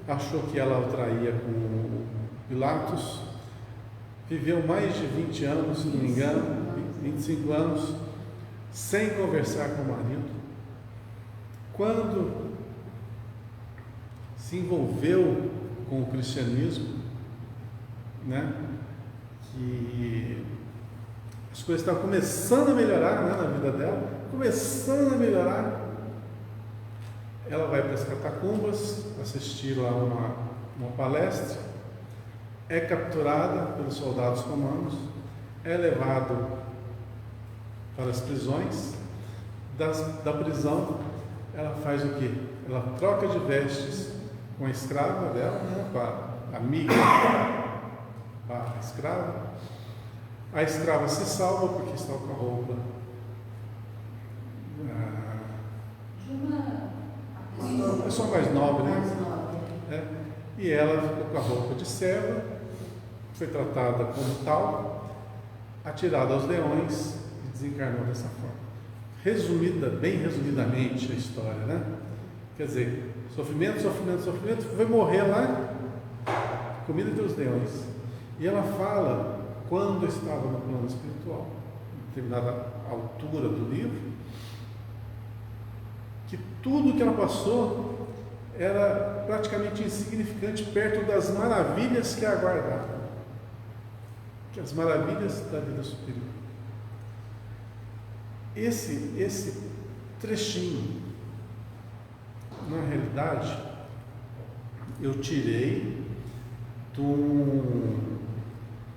achou que ela o traía com Pilatos, viveu mais de 20 anos, se não me engano, 25 anos, sem conversar com o marido. Quando se envolveu com o cristianismo, né, que as coisas estavam começando a melhorar, né, na vida dela, começando a melhorar, ela vai para as catacumbas assistir lá uma palestra, é capturada pelos soldados romanos, é levado para as prisões, da prisão ela faz o quê? Ela troca de vestes com a escrava dela, né, com a amiga a escrava. A escrava se salva porque está com a roupa De uma pessoa mais nobre, né? mais nobre. E ela ficou com a roupa de serva, foi tratada como tal, atirada aos leões e desencarnou dessa forma. Bem resumidamente a história, né? Quer dizer, sofrimento, foi morrer lá, comida entre os leões. E ela fala, quando estava no plano espiritual, em determinada altura do livro, que tudo que ela passou era praticamente insignificante perto das maravilhas que a aguardavam, que as maravilhas da vida superior. Esse trechinho, na realidade, eu tirei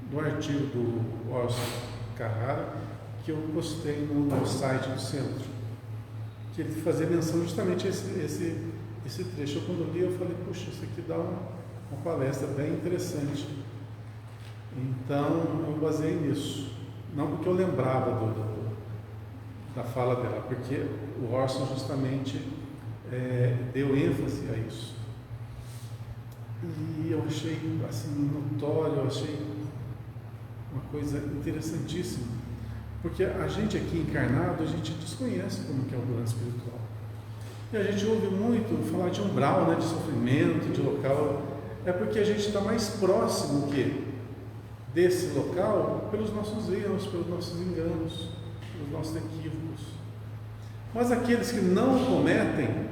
do artigo do Orson Carrara, que eu postei no site do centro, que ele fazia menção justamente a esse trecho. Eu, quando li, eu falei, puxa, isso aqui dá uma palestra bem interessante. Então, eu baseei nisso. Não porque eu lembrava da fala dela, porque o Orson justamente deu ênfase a isso. E eu achei assim notório, eu achei uma coisa interessantíssima, porque a gente aqui encarnado, a gente desconhece como que é o plano espiritual. E a gente ouve muito falar de umbral, né, de sofrimento, de local, é porque a gente está mais próximo desse local pelos nossos erros, pelos nossos enganos, pelos nossos equívocos. Mas aqueles que não cometem,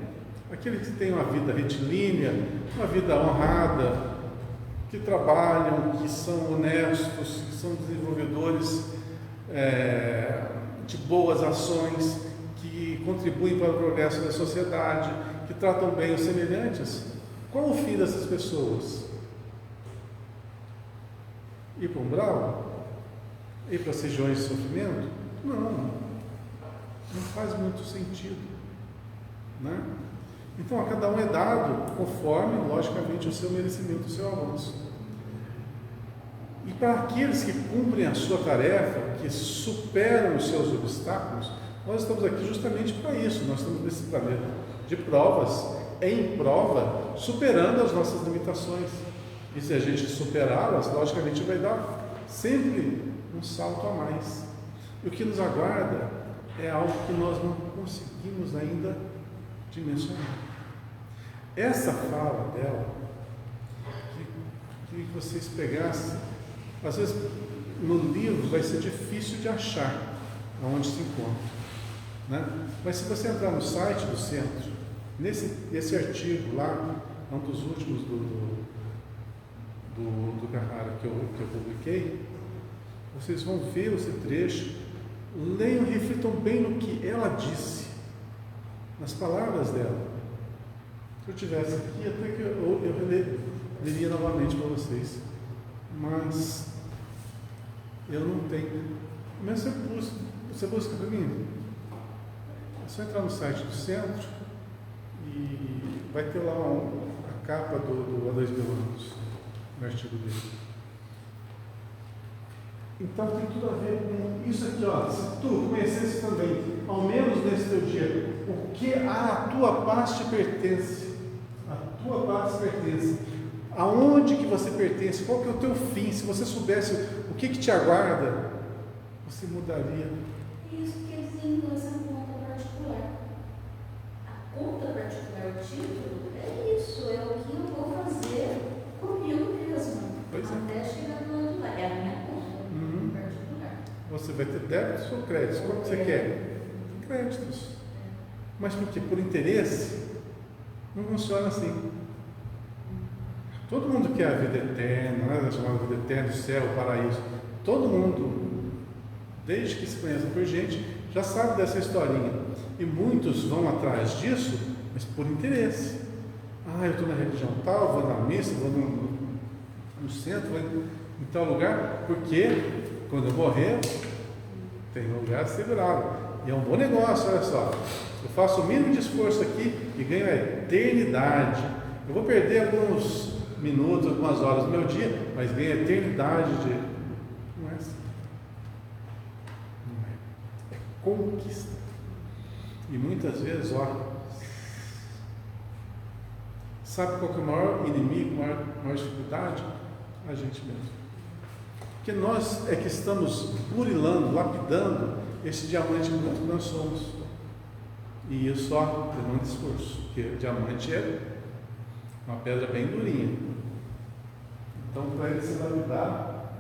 aqueles que têm uma vida retilínea, uma vida honrada, que trabalham, que são honestos, que são desenvolvedores de boas ações, que contribuem para o progresso da sociedade, que tratam bem os semelhantes, qual o fim dessas pessoas? Ir para o umbral? Ir para as regiões de sofrimento? Não. Não faz muito sentido, né? Então, a cada um é dado conforme, logicamente, o seu merecimento, o seu avanço. E para aqueles que cumprem a sua tarefa, que superam os seus obstáculos, nós estamos aqui justamente para isso. Nós estamos nesse planeta de provas, em prova, superando as nossas limitações. E se a gente superá-las, logicamente vai dar sempre um salto a mais. E o que nos aguarda é algo que nós não conseguimos ainda dimensionar. Essa fala dela, que vocês pegassem, às vezes no livro vai ser difícil de achar aonde se encontra, né? Mas se você entrar no site do centro, esse artigo lá, é um dos últimos do Carrara que eu publiquei, vocês vão ver esse trecho, leiam, reflitam bem no que ela disse, nas palavras dela. Se eu tivesse aqui, até que eu leria novamente para vocês, mas eu não tenho. Mas você busca para mim, é só entrar no site do centro e vai ter lá a capa do A2 Mil Anos, no artigo dele. Então tem tudo a ver com isso aqui, ó. Se tu conhecesse também, ao menos nesse teu dia, o que a tua paz te pertence, a tua paz pertence, aonde que você pertence, qual que é o teu fim, se você soubesse o que te aguarda, você mudaria. Isso que eles têm essa conta particular. A conta particular, o título, é isso, é o que eu vou fazer comigo mesmo, até chegar do lado de lá. É a minha conta particular. Você vai ter débitos ou créditos? Qual que você quer? Créditos. Mas por quê? Por interesse? Não funciona assim. Todo mundo quer a vida eterna, né? Chamada vida eterna, o céu, o paraíso. Todo mundo, desde que se conhece por gente, já sabe dessa historinha. E muitos vão atrás disso, mas por interesse. Eu estou na religião tal, vou na missa, vou no centro, vou em tal lugar, porque quando eu morrer, tem um lugar segurado. E é um bom negócio, olha só. Eu faço o mínimo de esforço aqui e ganho a eternidade. Eu vou perder alguns minutos, algumas horas do meu dia, mas ganho a eternidade de... Não é assim. Não é. É conquista. E muitas vezes, sabe qual que é o maior inimigo, a maior dificuldade? A gente mesmo. Porque nós é que estamos burilando, lapidando esse diamante que nós somos. E isso demanda esforço, porque diamante é uma pedra bem durinha. Então, para ele se lapidar,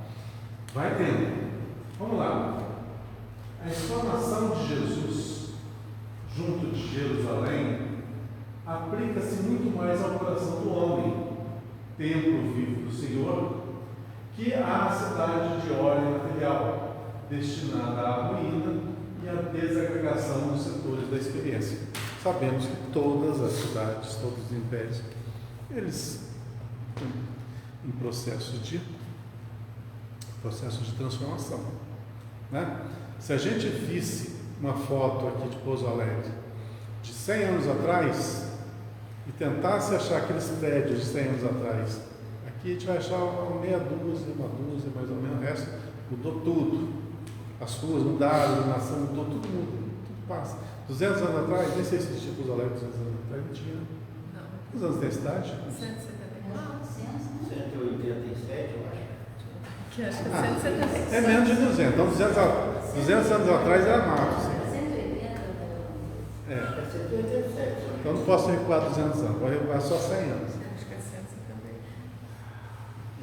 vai tendo. Vamos lá. A exclamação de Jesus junto de Jerusalém aplica-se muito mais ao coração do homem, templo vivo do Senhor, que à cidade de ordem material, destinada à ruína e à desagregação dos setores da experiência. Sabemos que todas as cidades, todos os impérios, eles estão em processo de transformação, né? Se a gente visse uma foto aqui de Pouso Alegre de 100 anos atrás e tentasse achar aqueles prédios de 100 anos atrás, aqui a gente vai achar uma dúzia mais ou menos, o resto mudou tudo. As ruas mudaram, a iluminação mudou, tudo muda, tudo passa. 200 anos atrás, nem sei se existia Pouso Alegre 200 anos atrás, não tinha. Quantos anos tem a cidade? 187, eu acho. Que acho que é 176. É menos de 200. Então, 200 anos atrás era mato. 180. É. 187. Então não posso recuar 200 anos, vou recuar só 100 anos. Acho que é 178.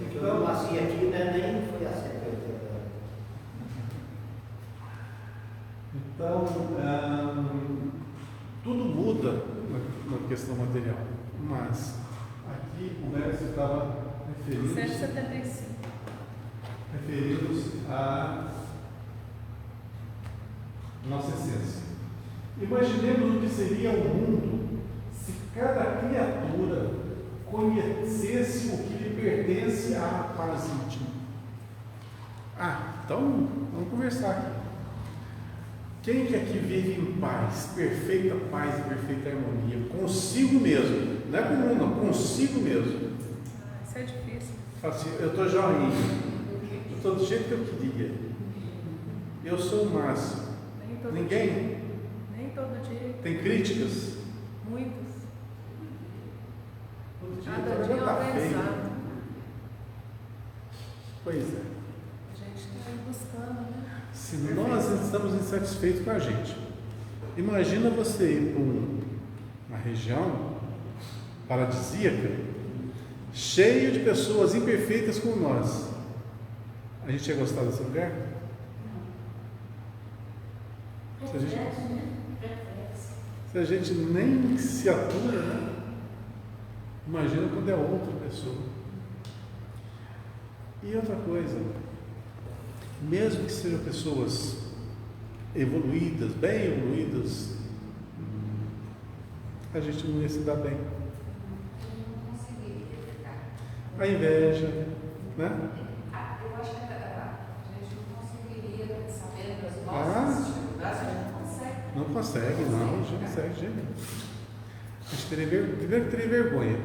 Então, eu nasci aqui, né, nem foi a 180. Então, tudo muda na questão material, mas aqui o mestre estava referindo-se 175. à nossa essência. Imaginemos o que seria o mundo se cada criatura conhecesse o que lhe pertence à paz íntima. Então vamos conversar aqui. Quem que aqui vive em paz, perfeita paz e perfeita harmonia, consigo mesmo, não é com o mundo, não, consigo mesmo? Isso é difícil. Fala assim, eu estou joinha, eu estou do jeito que eu queria, eu sou o máximo. Nem todo Ninguém dia. Nem todo dia. tem críticas? Muitos. Todo dia, Cada todo dia é dia um tá feio. aprendizado. Pois é. A gente está aí buscando, né? Se nós estamos insatisfeitos com a gente, imagina você ir para uma região paradisíaca, cheio de pessoas imperfeitas como nós. A gente ia gostar desse lugar? Se a gente nem se atura, né? Imagina quando é outra pessoa. E outra coisa, mesmo que sejam pessoas evoluídas, bem evoluídas, a gente não ia se dar bem. A inveja, né? Eu acho que a gente não conseguiria, sabendo das Ah. nossas dificuldades, a gente não consegue. Não consegue, não, a gente não consegue, gente. A gente primeiro teria vergonha,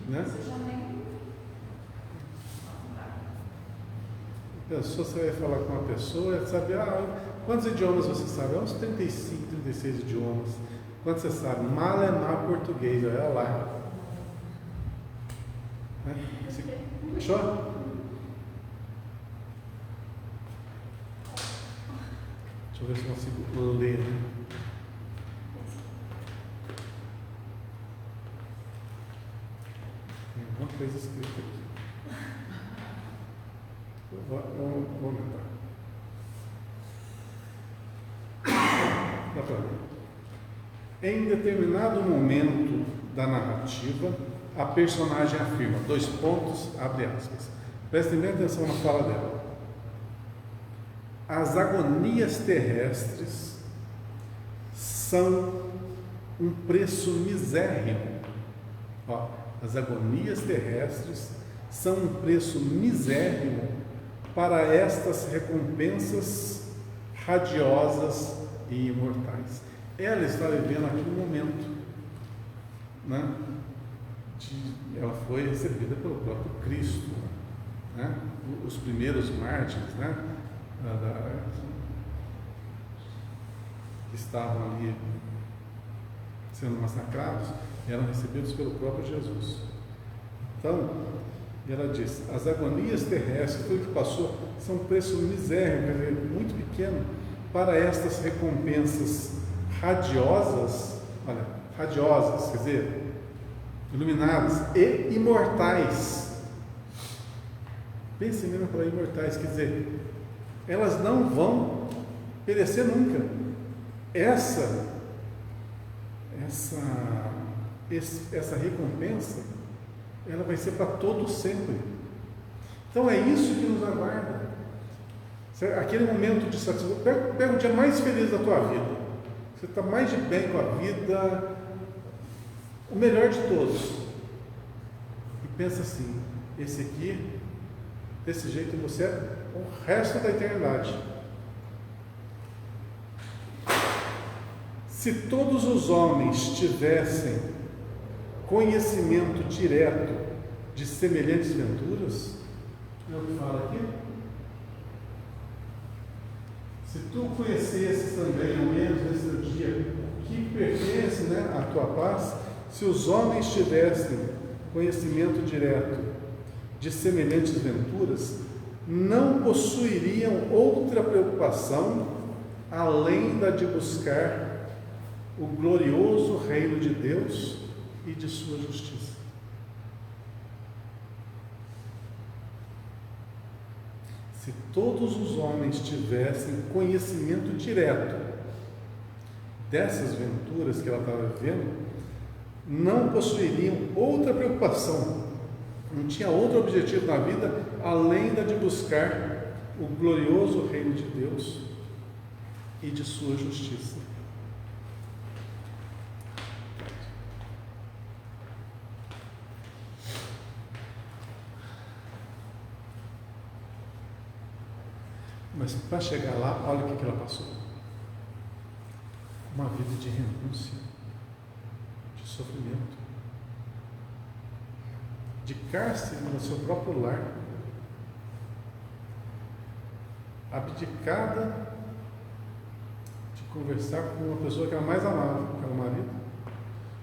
né? Você já nem. Pessoa, você vai falar com uma pessoa, sabe, quantos idiomas você sabe? Uns 35, 36 idiomas. Quantos você sabe? Mal é mal português, olha lá. Né? Fechou? Deixa eu ver se eu consigo ler. Tem alguma coisa escrita aqui. Vamos aumentar. Dá para ver. Em determinado momento da narrativa, a personagem afirma, dois pontos, abre aspas. Prestem bem atenção na fala dela. As agonias terrestres são um preço misérrimo. Ó, as agonias terrestres são um preço misérrimo para estas recompensas radiosas e imortais. Ela está vivendo aquele momento, né? Ela foi recebida pelo próprio Cristo, né? Os primeiros mártires, né? Que estavam ali sendo massacrados, eram recebidos pelo próprio Jesus. Então, ela diz, as agonias terrestres, tudo que passou, são um preço misérrimo, quer dizer, muito pequeno, para estas recompensas radiosas, olha, radiosas, quer dizer, iluminadas e imortais. Pense mesmo para imortais, quer dizer, elas não vão perecer nunca. Essa recompensa, ela vai ser para todos sempre. Então é isso que nos aguarda. Aquele momento de satisfação. Pega o dia mais feliz da tua vida. Você está mais de bem com a vida, o melhor de todos. E pensa assim, esse aqui, desse jeito você é o resto da eternidade. Se todos os homens tivessem conhecimento direto de semelhantes venturas, é o que fala aqui. Se tu conhecesses também, ao menos nesse dia, o que pertence, né, à tua paz, se os homens tivessem conhecimento direto de semelhantes venturas, não possuiriam outra preocupação além da de buscar o glorioso reino de Deus e de sua justiça. Se todos os homens tivessem conhecimento direto dessas venturas que ela estava vivendo, não possuiriam outra preocupação, não tinha outro objetivo na vida além da de buscar o glorioso reino de Deus e de sua justiça. Mas Mas para chegar lá, olha o que ela passou. Uma vida de renúncia, de sofrimento, de cárcere no seu próprio lar, abdicada de conversar com uma pessoa que ela mais amava, que era o marido,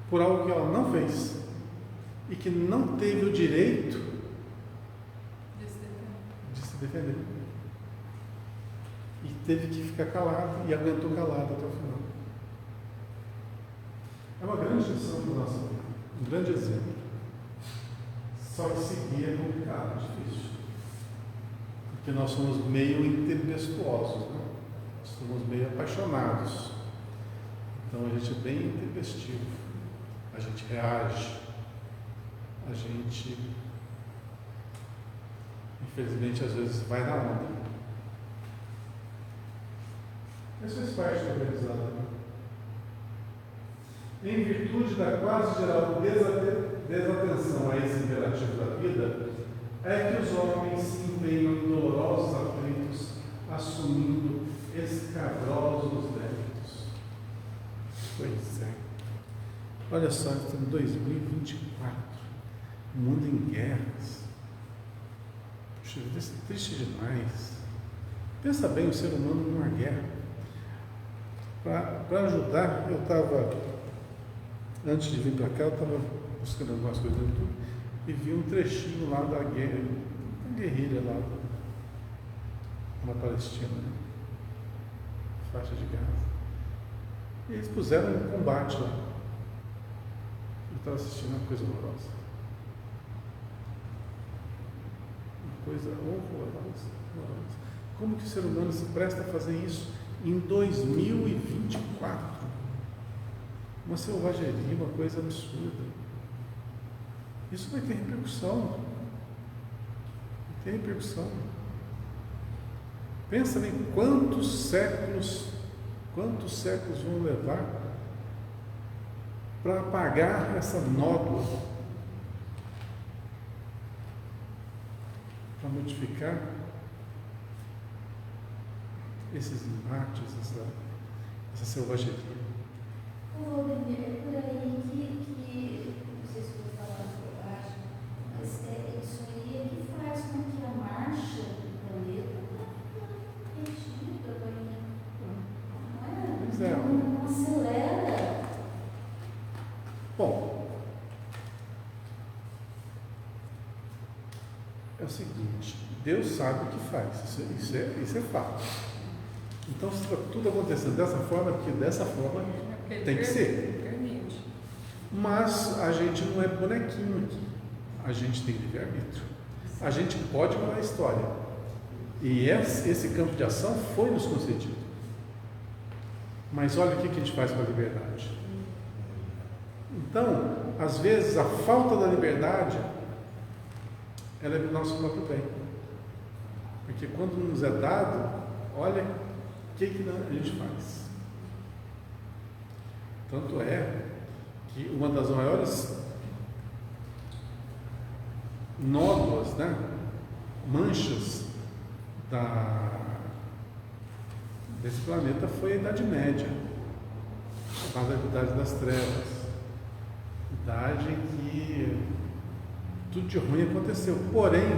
por algo que ela não fez e que não teve o direito de se defender. E teve que ficar calada e aguentou calada até o final. É uma grande lição para nossa vida, um grande exemplo. Só que seguir é complicado, é difícil. Porque nós somos meio intempestuosos, né? Nós somos meio apaixonados. Então a gente é bem intempestivo. A gente reage. A gente, infelizmente, às vezes vai na onda. Isso faz parte do aprendizado, né? Em virtude da quase geral desatenção a esse imperativo da vida, é que os homens se empenham em dolorosos atritos, assumindo escabrosos débitos. Pois é. Olha só, estamos em 2024, o mundo em guerras. Puxa, isso é triste demais. Pensa bem o ser humano numa guerra. Para ajudar, eu estava, antes de vir para cá, eu estava buscando algumas coisas no YouTube e vi um trechinho lá da guerra, uma guerrilha lá na Palestina, né? Faixa de Gaza. E eles puseram um combate lá. Eu estava assistindo uma coisa horrorosa. Uma coisa horrorosa. Como que o ser humano se presta a fazer isso em 2024? Uma selvageria, uma coisa absurda. Isso vai ter repercussão. Vai ter repercussão. Pensa em quantos séculos vão levar para apagar essa nódoa, para modificar esses embates, essa selvageria. Valdemir, é por aí que não sei se vou falar por baixo, mas isso aí é que faz com que a marcha do planeta está retida, Pois é. Não acelera. Bom, é o seguinte, Deus sabe o que faz, isso é fato. Então, se está tudo acontecendo dessa forma, porque dessa forma tem que ser. Permite. Mas a gente não é bonequinho aqui. A gente tem livre-arbítrio. A gente pode mudar a história. E esse campo de ação foi nos concedido. Mas olha o que a gente faz com a liberdade. Então, às vezes, a falta da liberdade ela é do nosso próprio bem. Porque quando nos é dado, olha o que a gente faz. Tanto é que uma das maiores nódoas, né, manchas desse planeta foi a Idade Média, chamada Idade das Trevas, idade em que tudo de ruim aconteceu. Porém,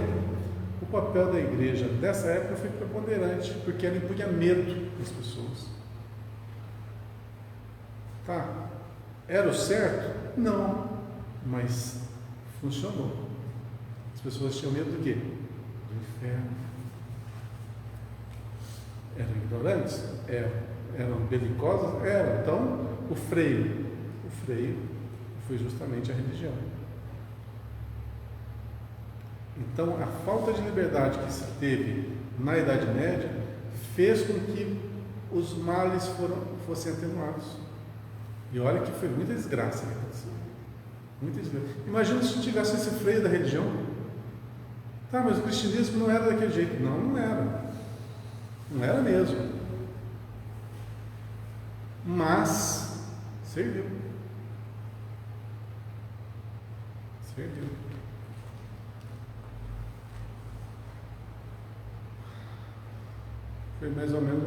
o papel da igreja dessa época foi preponderante, porque ela impunha medo das pessoas. Tá? Era o certo? Não, mas funcionou. As pessoas tinham medo do quê? Do inferno. Eram ignorantes? Eram belicosas? Eram. Então, o freio foi justamente a religião. Então, a falta de liberdade que se teve na Idade Média fez com que os males fossem atenuados. E olha que foi muita desgraça que aconteceu. Muita desgraça. Imagina se tivesse esse freio da religião. Tá, mas o cristianismo não era daquele jeito. Não, não era. Não era mesmo. Mas serviu. Serviu. Foi mais ou menos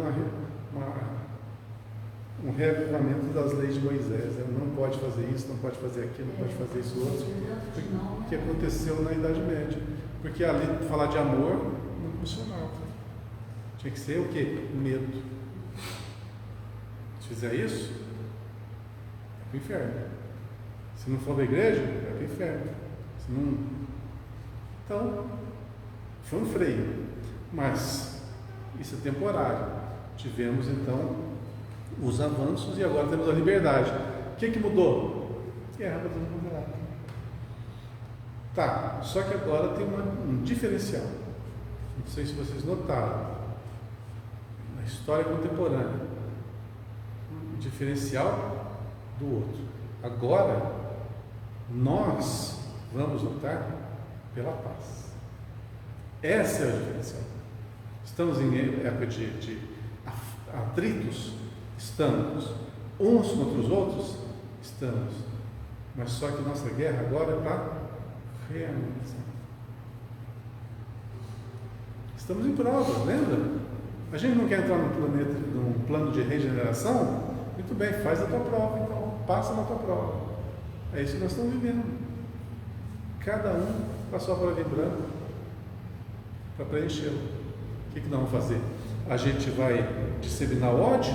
um reavivamento das leis de Moisés. Não pode fazer isso, não pode fazer aquilo, não pode fazer isso outro. O que aconteceu na Idade Média. Porque ali falar de amor não funcionava. Tinha que ser o quê? Medo. Se fizer isso, é para o inferno. Se não for da igreja, é para o inferno. Se não... Então, foi um freio. Mas isso é temporário. Tivemos então os avanços e agora temos a liberdade. O que mudou? Guerra para todo mundo. Tá, só que agora tem um diferencial. Não sei se vocês notaram. Na história contemporânea, um diferencial do outro. Agora, nós vamos lutar pela paz. Essa é a diferencial. Estamos em época de atritos? Estamos. Uns contra os outros? Estamos. Mas só que nossa guerra agora é para realização. Estamos em prova, lembra? A gente não quer entrar num plano de regeneração? Muito bem, faz a tua prova, então passa na tua prova. É isso que nós estamos vivendo. Cada um passou a prova em branco para preenchê-lo. O que nós vamos fazer? A gente vai disseminar ódio,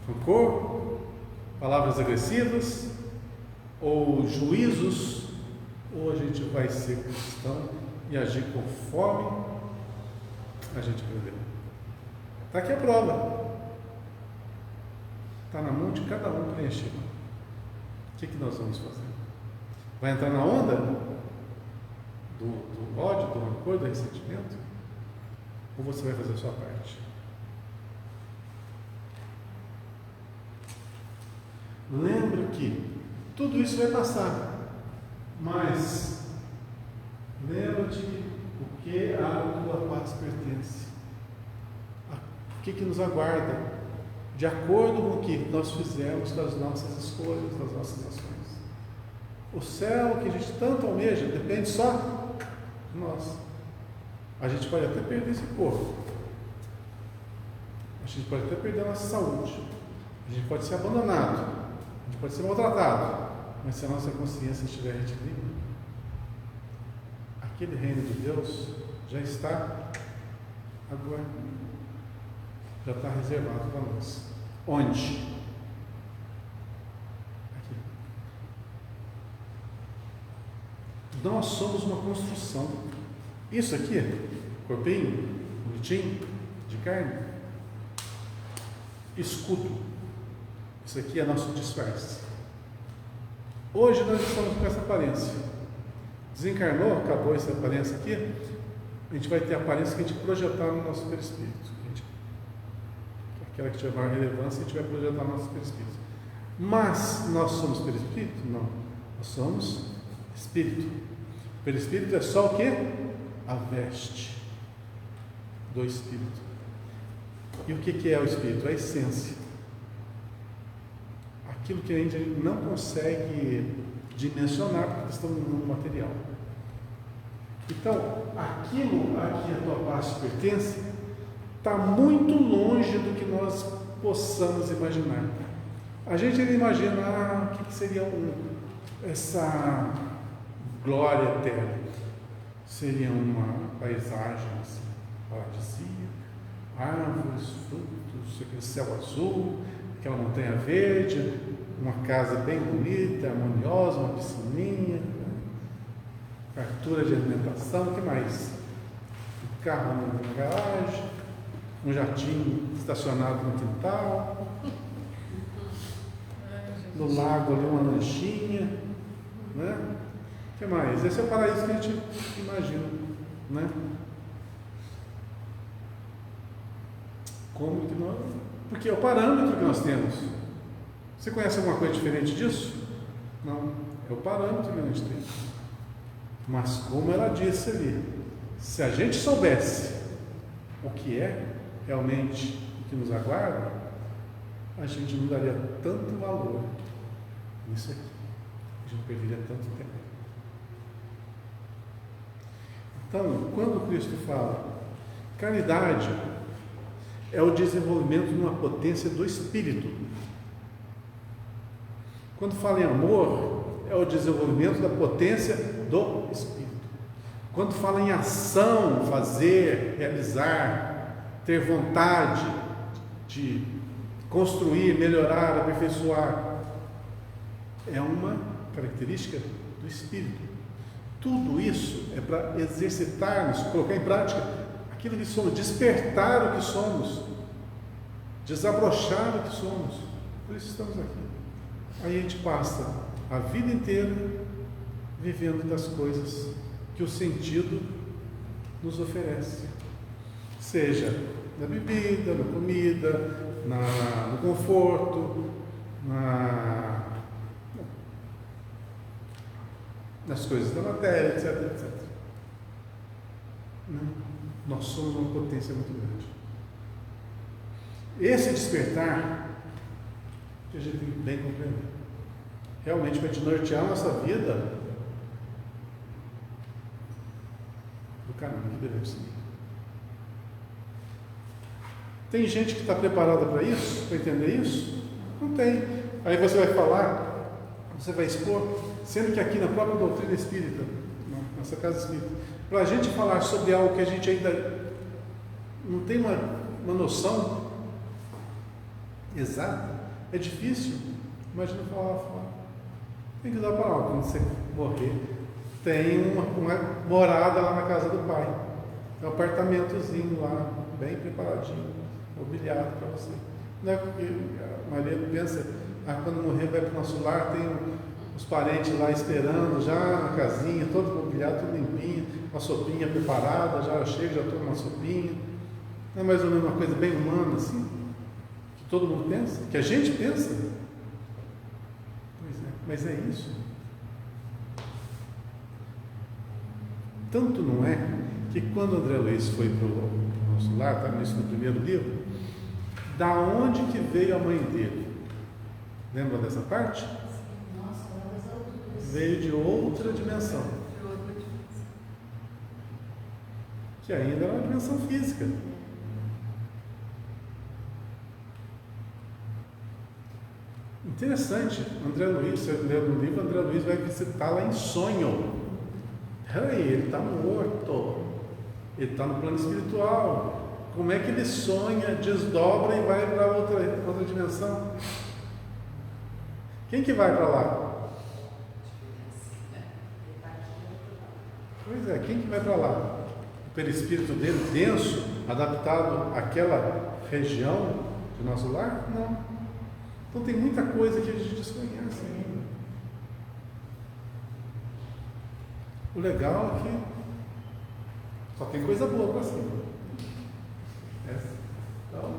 rancor, palavras agressivas, ou juízos, ou a gente vai ser cristão e agir conforme a gente aprendeu. Está aqui a prova. Está na mão de cada um preencher. O que nós vamos fazer? Vai entrar na onda do ódio, do rancor, do ressentimento? Ou você vai fazer a sua parte? Lembra que tudo isso vai passar, mas lembra-te o que a tua paz pertence. O que nos aguarda, de acordo com o que nós fizemos com as nossas escolhas, das nossas ações. O céu que a gente tanto almeja depende só de nós. A gente pode até perder esse corpo, a gente pode até perder a nossa saúde, a gente pode ser abandonado, a gente pode ser maltratado, mas se a nossa consciência estiver retilínea, aquele reino de Deus já está aguardando, já está reservado para nós. Onde? Aqui. Nós somos uma construção. Isso aqui, corpinho, bonitinho, de carne, escudo. Isso aqui é nosso disfarce. Hoje nós estamos com essa aparência. Desencarnou, acabou essa aparência aqui, a gente vai ter a aparência que a gente projetar no nosso perispírito. Aquela que tiver maior relevância, a gente vai projetar no nosso perispírito. Mas nós somos perispírito? Não. Nós somos espírito. O perispírito é só o quê? A veste do espírito. E o que é o espírito? A essência. Aquilo que a gente não consegue dimensionar porque estamos no material. Então, aquilo a que a tua parte pertence está muito longe do que nós possamos imaginar. A gente imagina o que seria essa glória eterna. Seria uma paisagem assim, paradisíaca, árvores, frutos, aquele céu azul, aquela montanha verde, uma casa bem bonita, harmoniosa, uma piscininha, fartura de alimentação, o que mais? Um carro na garagem, um jatinho estacionado no quintal, no lago ali uma lanchinha, né? O que mais? Esse é o paraíso que a gente imagina, né? Como que nós... Porque é o parâmetro que nós temos. Você conhece alguma coisa diferente disso? Não, é o parâmetro que a gente tem. Mas como ela disse ali, se a gente soubesse o que é realmente o que nos aguarda, a gente não daria tanto valor nisso aqui. A gente perderia tanto tempo. Então, quando Cristo fala caridade, é o desenvolvimento de uma potência do espírito. Quando fala em amor, é o desenvolvimento da potência do espírito. Quando fala em ação, fazer, realizar, ter vontade de construir, melhorar, aperfeiçoar, é uma característica do espírito. Tudo isso é para exercitarmos, colocar em prática aquilo que somos, despertar o que somos, desabrochar o que somos. Por isso estamos aqui. Aí a gente passa a vida inteira vivendo das coisas que o sentido nos oferece, seja na bebida, na comida, no conforto, nas coisas da matéria, etc, etc. Nós somos uma potência muito grande. Esse despertar que a gente tem que bem compreender. Realmente, para a gente nortear a nossa vida do caminho que devemos seguir. Tem gente que está preparada para isso, para entender isso? Não tem. Aí você vai falar, você vai expor, sendo que aqui na própria doutrina espírita, nossa casa espírita, para a gente falar sobre algo que a gente ainda não tem uma noção exata, é difícil. Imagina falar. Tem que dar para algo, quando você morrer, tem uma morada lá na casa do pai, um apartamentozinho lá, bem preparadinho, mobiliado para você. Não é porque a Maria pensa, quando morrer vai para o nosso lar, tem os parentes lá esperando, já na casinha, todo mobiliado, tudo limpinho, uma sopinha preparada, já chega, já toma uma sopinha. Não é mais ou menos uma coisa bem humana assim? Que todo mundo pensa? Que a gente pensa? Pois é, mas é isso. Tanto não é que quando André Luiz foi para o nosso lar, está nisso no primeiro livro, da onde que veio a mãe dele? Lembra dessa parte? Nossa, lá das alturas. Veio de outra dimensão, que ainda era uma dimensão física. Interessante, André Luiz, você lê no livro, André Luiz vai visitá-la em sonho. Peraí, ele está morto, ele está no plano espiritual. Como é que ele sonha, desdobra e vai para outra dimensão? Quem que vai para lá? Pois é, quem que vai para lá? O perispírito dele denso, adaptado àquela região do nosso lar? Não. Então tem muita coisa que a gente desconhece ainda. O legal é que só tem coisa boa para cima. Então,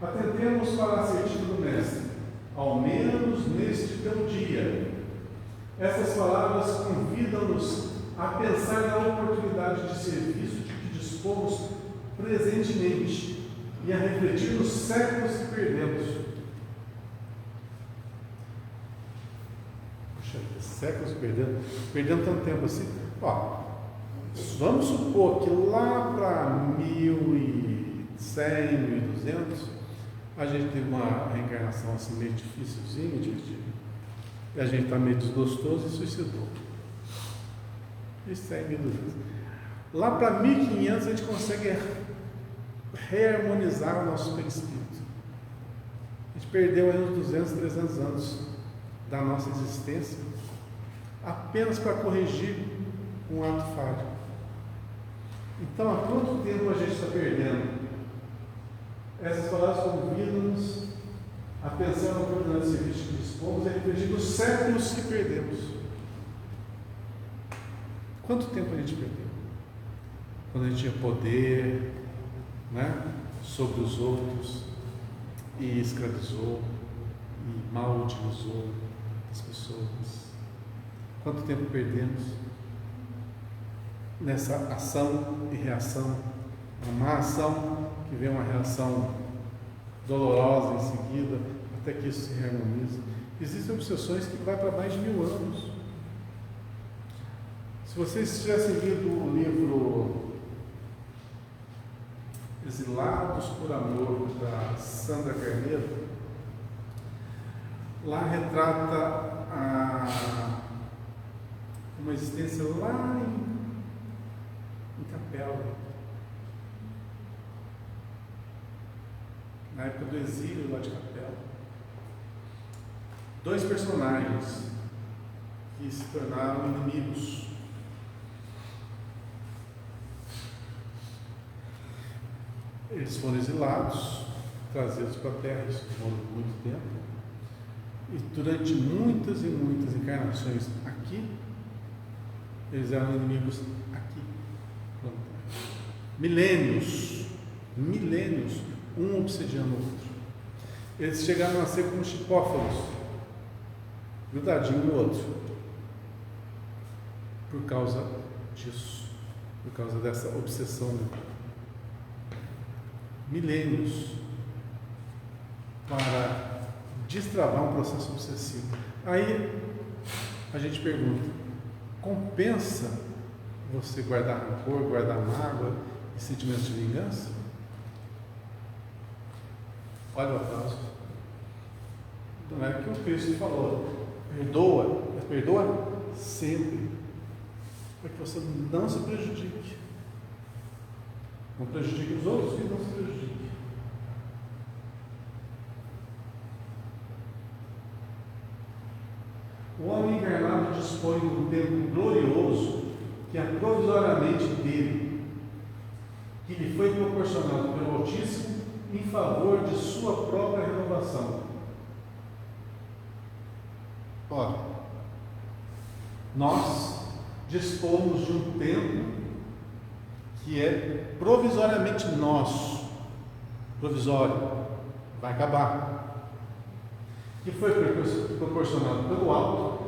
atentemos para a assertiva do Mestre, ao menos neste teu dia. Essas palavras convidam-nos a pensar na oportunidade de serviço de que dispomos presentemente e a refletir nos séculos que perdemos. Puxa, séculos perdendo tanto tempo assim. Vamos supor que lá para 1100, 1200, a gente teve uma reencarnação assim meio dificilzinha, e a gente está meio desgostoso e suicidou. Isso é 1200. Lá para 1500 a gente consegue reharmonizar o nosso perispírito. A gente perdeu aí uns 200, 300 anos da nossa existência apenas para corrigir um ato falho. Então, há quanto tempo a gente está perdendo? Essas palavras convidam-nos a pensar na oportunidade de serviço que dispomos e a refletir nos séculos que perdemos. Quanto tempo a gente perdeu? Quando a gente tinha poder, sobre os outros e escravizou e mal utilizou as pessoas. Quanto tempo perdemos nessa ação e reação, uma má ação que vem uma reação dolorosa em seguida, até que isso se harmoniza. Existem obsessões que vai para mais de 1000 anos. Se vocês tivessem lido o livro Exilados por Amor, da Sandra Carneiro, lá retrata uma existência lá em Capela, na época do exílio lá de Capela. Dois personagens que se tornaram inimigos. Eles foram exilados, trazidos para a terra, isso demorou muito tempo. E durante muitas e muitas encarnações aqui, eles eram inimigos aqui. Milênios, um obsediando o outro. Eles chegaram a ser como chipófalos, grudadinho no outro, por causa disso, por causa dessa obsessão. Milênios para destravar um processo obsessivo. Aí a gente pergunta: compensa você guardar rancor, guardar mágoa e sentimentos de vingança? Olha o aplauso. Não é que o Cristo falou: perdoa sempre, para que você não se prejudique. Não prejudique os outros e não se prejudique. O homem encarnado dispõe de um tempo glorioso que é provisoriamente dele, que lhe foi proporcionado pelo Altíssimo em favor de sua própria renovação. Ora, nós dispomos de um tempo que é provisoriamente nosso, provisório, vai acabar, que foi proporcionado pelo alto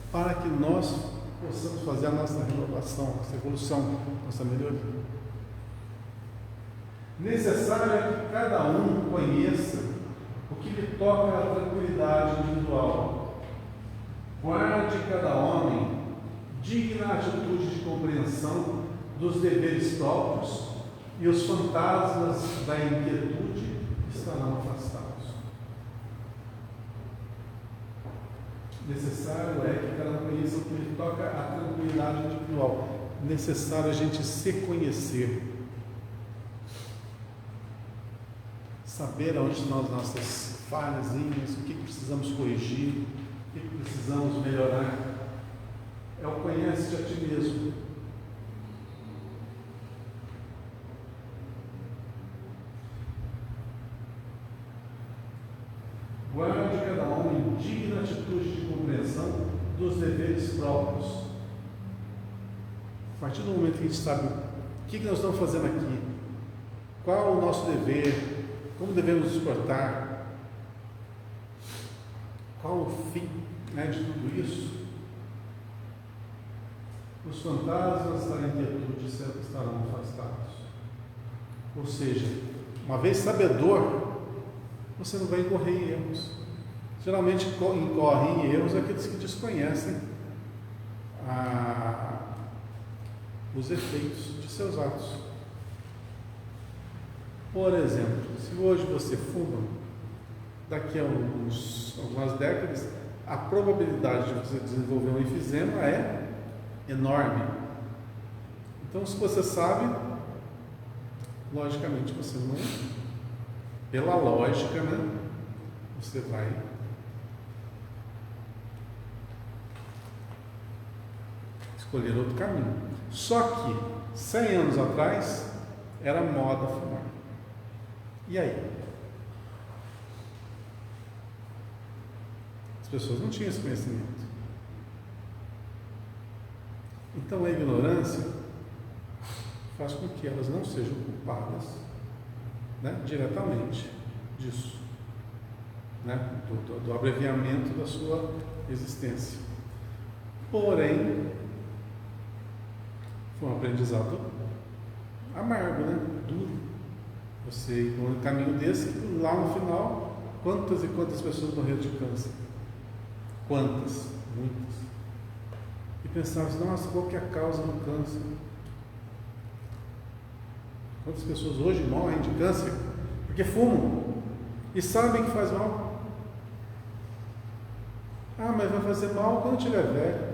para que nós possamos fazer a nossa renovação, nossa evolução, nossa melhoria. Necessário é que cada um conheça o que lhe toca à tranquilidade individual. Guarde cada homem digna atitude de compreensão dos deveres próprios, e os fantasmas da inquietude estarão afastados. Necessário é que cada um conheça o que lhe toca à tranquilidade individual. Necessário a gente se conhecer, saber onde estão as nossas falhazinhas, o que precisamos corrigir, o que precisamos melhorar. É o conhece-te a ti mesmo. Guarde cada homem digna atitude de compreensão dos deveres próprios. A partir do momento que a gente sabe o que nós estamos fazendo aqui, qual é o nosso dever, como devemos nos portar, qual o fim, de tudo isso, os fantasmas da inquietude estarão afastados. Ou seja, uma vez sabedor, você não vai incorrer em erros. Geralmente incorrem em erros aqueles que desconhecem os efeitos de seus atos. Por exemplo, se hoje você fuma, daqui a algumas décadas, a probabilidade de você desenvolver um enfisema é enorme. Então, se você sabe, logicamente você não, pela lógica, você vai escolher outro caminho. Só que 100 anos atrás era moda fumar. E aí? As pessoas não tinham esse conhecimento. Então a ignorância faz com que elas não sejam culpadas, diretamente disso, do abreviamento da sua existência. Porém, foi um aprendizado amargo, duro. Você ir por um caminho desse, lá no final, quantas e quantas pessoas morreram de câncer? Quantas? Muitas. e pensava assim, nossa, qual que é a causa do câncer? Quantas pessoas hoje morrem de câncer porque fumam e sabem que faz mal? Ah, mas vai fazer mal quando estiver velho.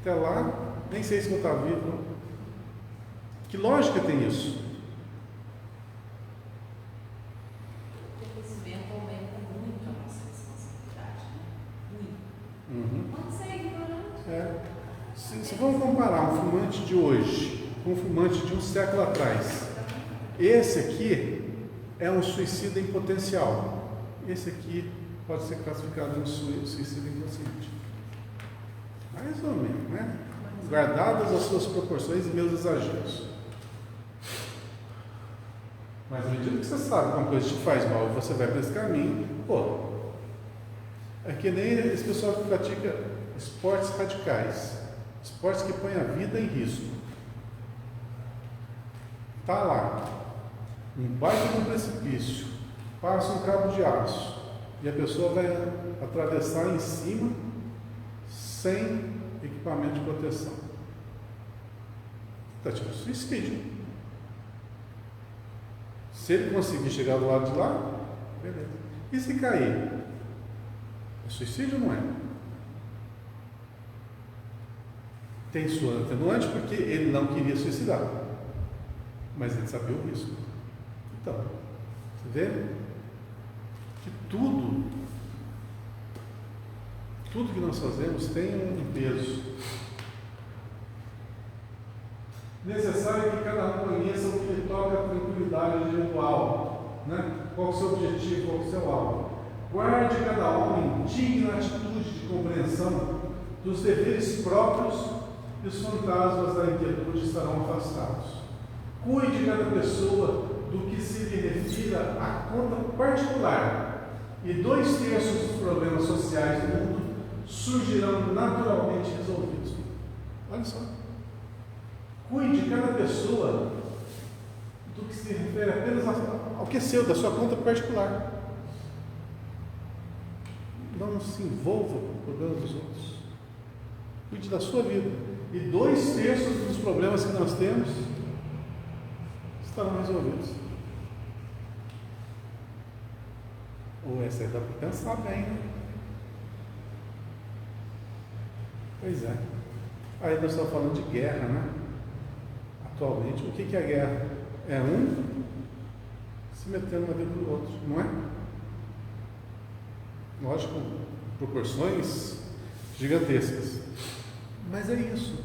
Até lá, nem sei se vou estar vivo. Não. Que lógica tem isso? O conhecimento aumenta muito a nossa responsabilidade, né? Muito. Pode ser ignorante. Se vamos comparar um fumante de hoje com um fumante de um século atrás, esse aqui é um suicida em potencial. Esse aqui pode ser classificado de um suicida inconsciente. Mais ou menos, né? Guardadas as suas proporções e meus exageros. Mas à medida que você sabe que uma coisa te faz mal e você vai para esse caminho, é que nem esse pessoal que pratica esportes radicais, esportes que põem a vida em risco. Está lá, um baita de um precipício, passa um cabo de aço e a pessoa vai atravessar em cima sem equipamento de proteção. Está tipo suicídio. Se ele conseguir chegar do lado de lá, beleza. E se cair? É suicídio ou não é? Tem sua atenuante porque ele não queria suicidar, mas ele sabia o risco. Então, você vê que tudo que nós fazemos tem um peso. Necessário que cada um conheça o que lhe toca a tranquilidade individual, né? Qual é o seu objetivo, qual é o seu alvo. Guarde cada homem digna atitude de compreensão dos deveres próprios e os fantasmas da inquietude estarão afastados. Cuide cada pessoa do que se lhe refira à conta particular e 2/3 dos problemas sociais do mundo surgirão naturalmente resolvidos. Olha só. Cuide cada pessoa do que se refere apenas ao que é seu, da sua conta particular. Não se envolva com o problema dos outros. Cuide da sua vida. E 2/3 dos problemas que nós temos estarão resolvidos. Ou essa aí dá para pensar bem, né? Pois é. Aí nós estamos falando de guerra, né? Atualmente, o que é a guerra? É um se metendo na vida do outro, não é? Lógico, proporções gigantescas. Mas é isso.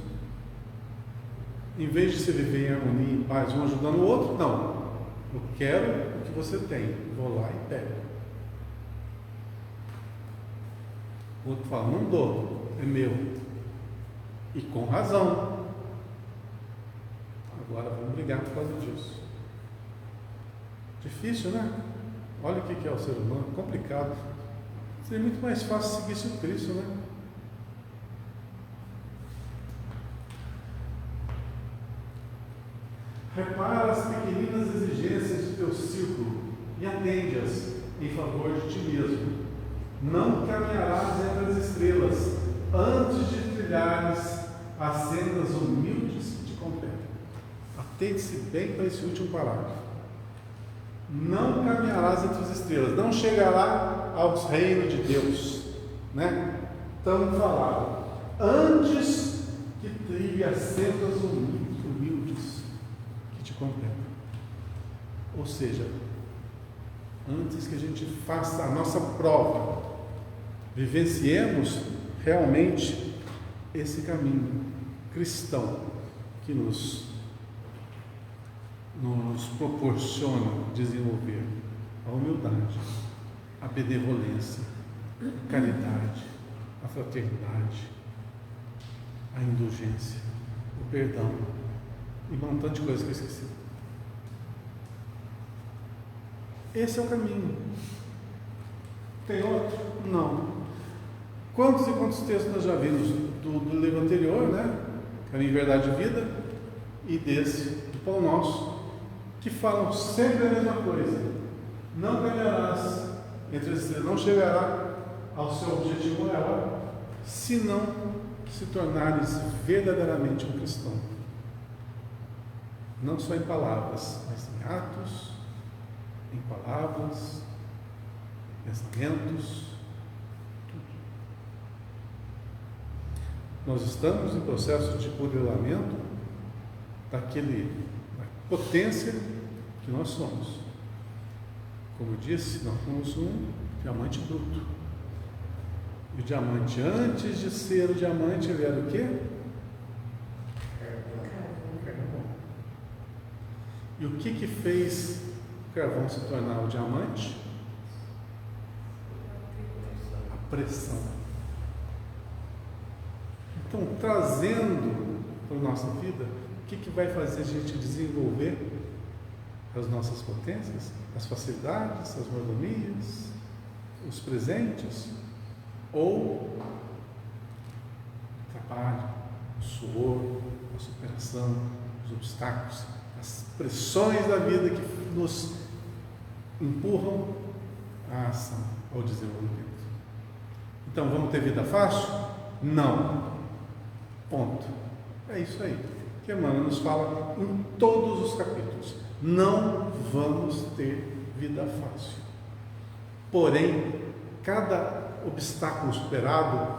Em vez de você viver em harmonia, em paz, um ajudando o outro, não. Eu quero o que você tem, vou lá e pego. O outro fala, não dou, é meu. E com razão. Agora vamos brigar por causa disso. Difícil, né? Olha o que é o ser humano, complicado. Seria muito mais fácil seguir o Cristo, né? Repara as pequeninas exigências do teu círculo e atende-as em favor de ti mesmo. Não caminharás entre as estrelas antes de trilhares as sendas humildes que te competem. Atente-se bem para esse último parágrafo. Não caminharás entre as estrelas, não chegará aos reinos de Deus, né? Tão falado. Antes que trilhe as sendas humildes que te competem. Ou seja, antes que a gente faça a nossa prova, vivenciemos realmente esse caminho cristão que nos proporciona desenvolver a humildade, a benevolência, a caridade, a fraternidade, a indulgência, o perdão e um montão de coisas que eu esqueci. Esse é o caminho. Tem outro? Não. Quantos e quantos textos nós já vimos do livro anterior, né? Caminho, Verdade e Vida, e desse, do Pão Nosso, que falam sempre a mesma coisa. Não caminharás entre as estrelas, não chegará ao seu objetivo maior, se não se tornares verdadeiramente um cristão. Não só em palavras, mas em atos, em palavras, em pensamentos, tudo. Nós estamos em processo de modelamento da potência que nós somos. Como eu disse, nós somos um diamante bruto. E o diamante, antes de ser o diamante, ele era o quê? Carvão. E o que fez o carvão se tornar o diamante? A pressão. Então, trazendo para a nossa vida, o que vai fazer a gente desenvolver as nossas potências, as facilidades, as mordomias, os presentes, ou o trabalho, o suor, a superação, os obstáculos, as pressões da vida que nos empurram à ação, ao desenvolvimento. Então, vamos ter vida fácil? Não. Ponto. É isso aí. Que Emmanuel nos fala em todos os capítulos. Não vamos ter vida fácil. Porém, cada obstáculo superado,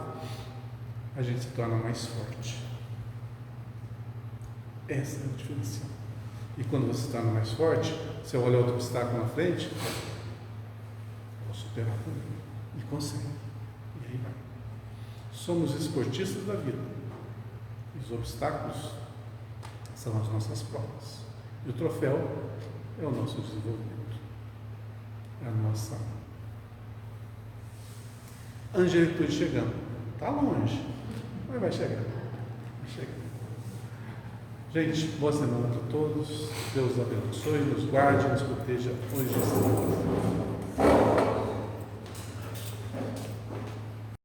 a gente se torna mais forte. Essa é a diferencial. E quando você se torna mais forte, você olha outro obstáculo na frente, vou superar também. E consegue. E aí vai. Somos esportistas da vida. E os obstáculos são as nossas provas. E o troféu é o nosso desenvolvimento. É a nossa angelitude chegando. Está longe, mas vai chegar. Vai chegar. Gente, boa semana para todos. Deus abençoe, nos guarde, nos proteja hoje e sempre.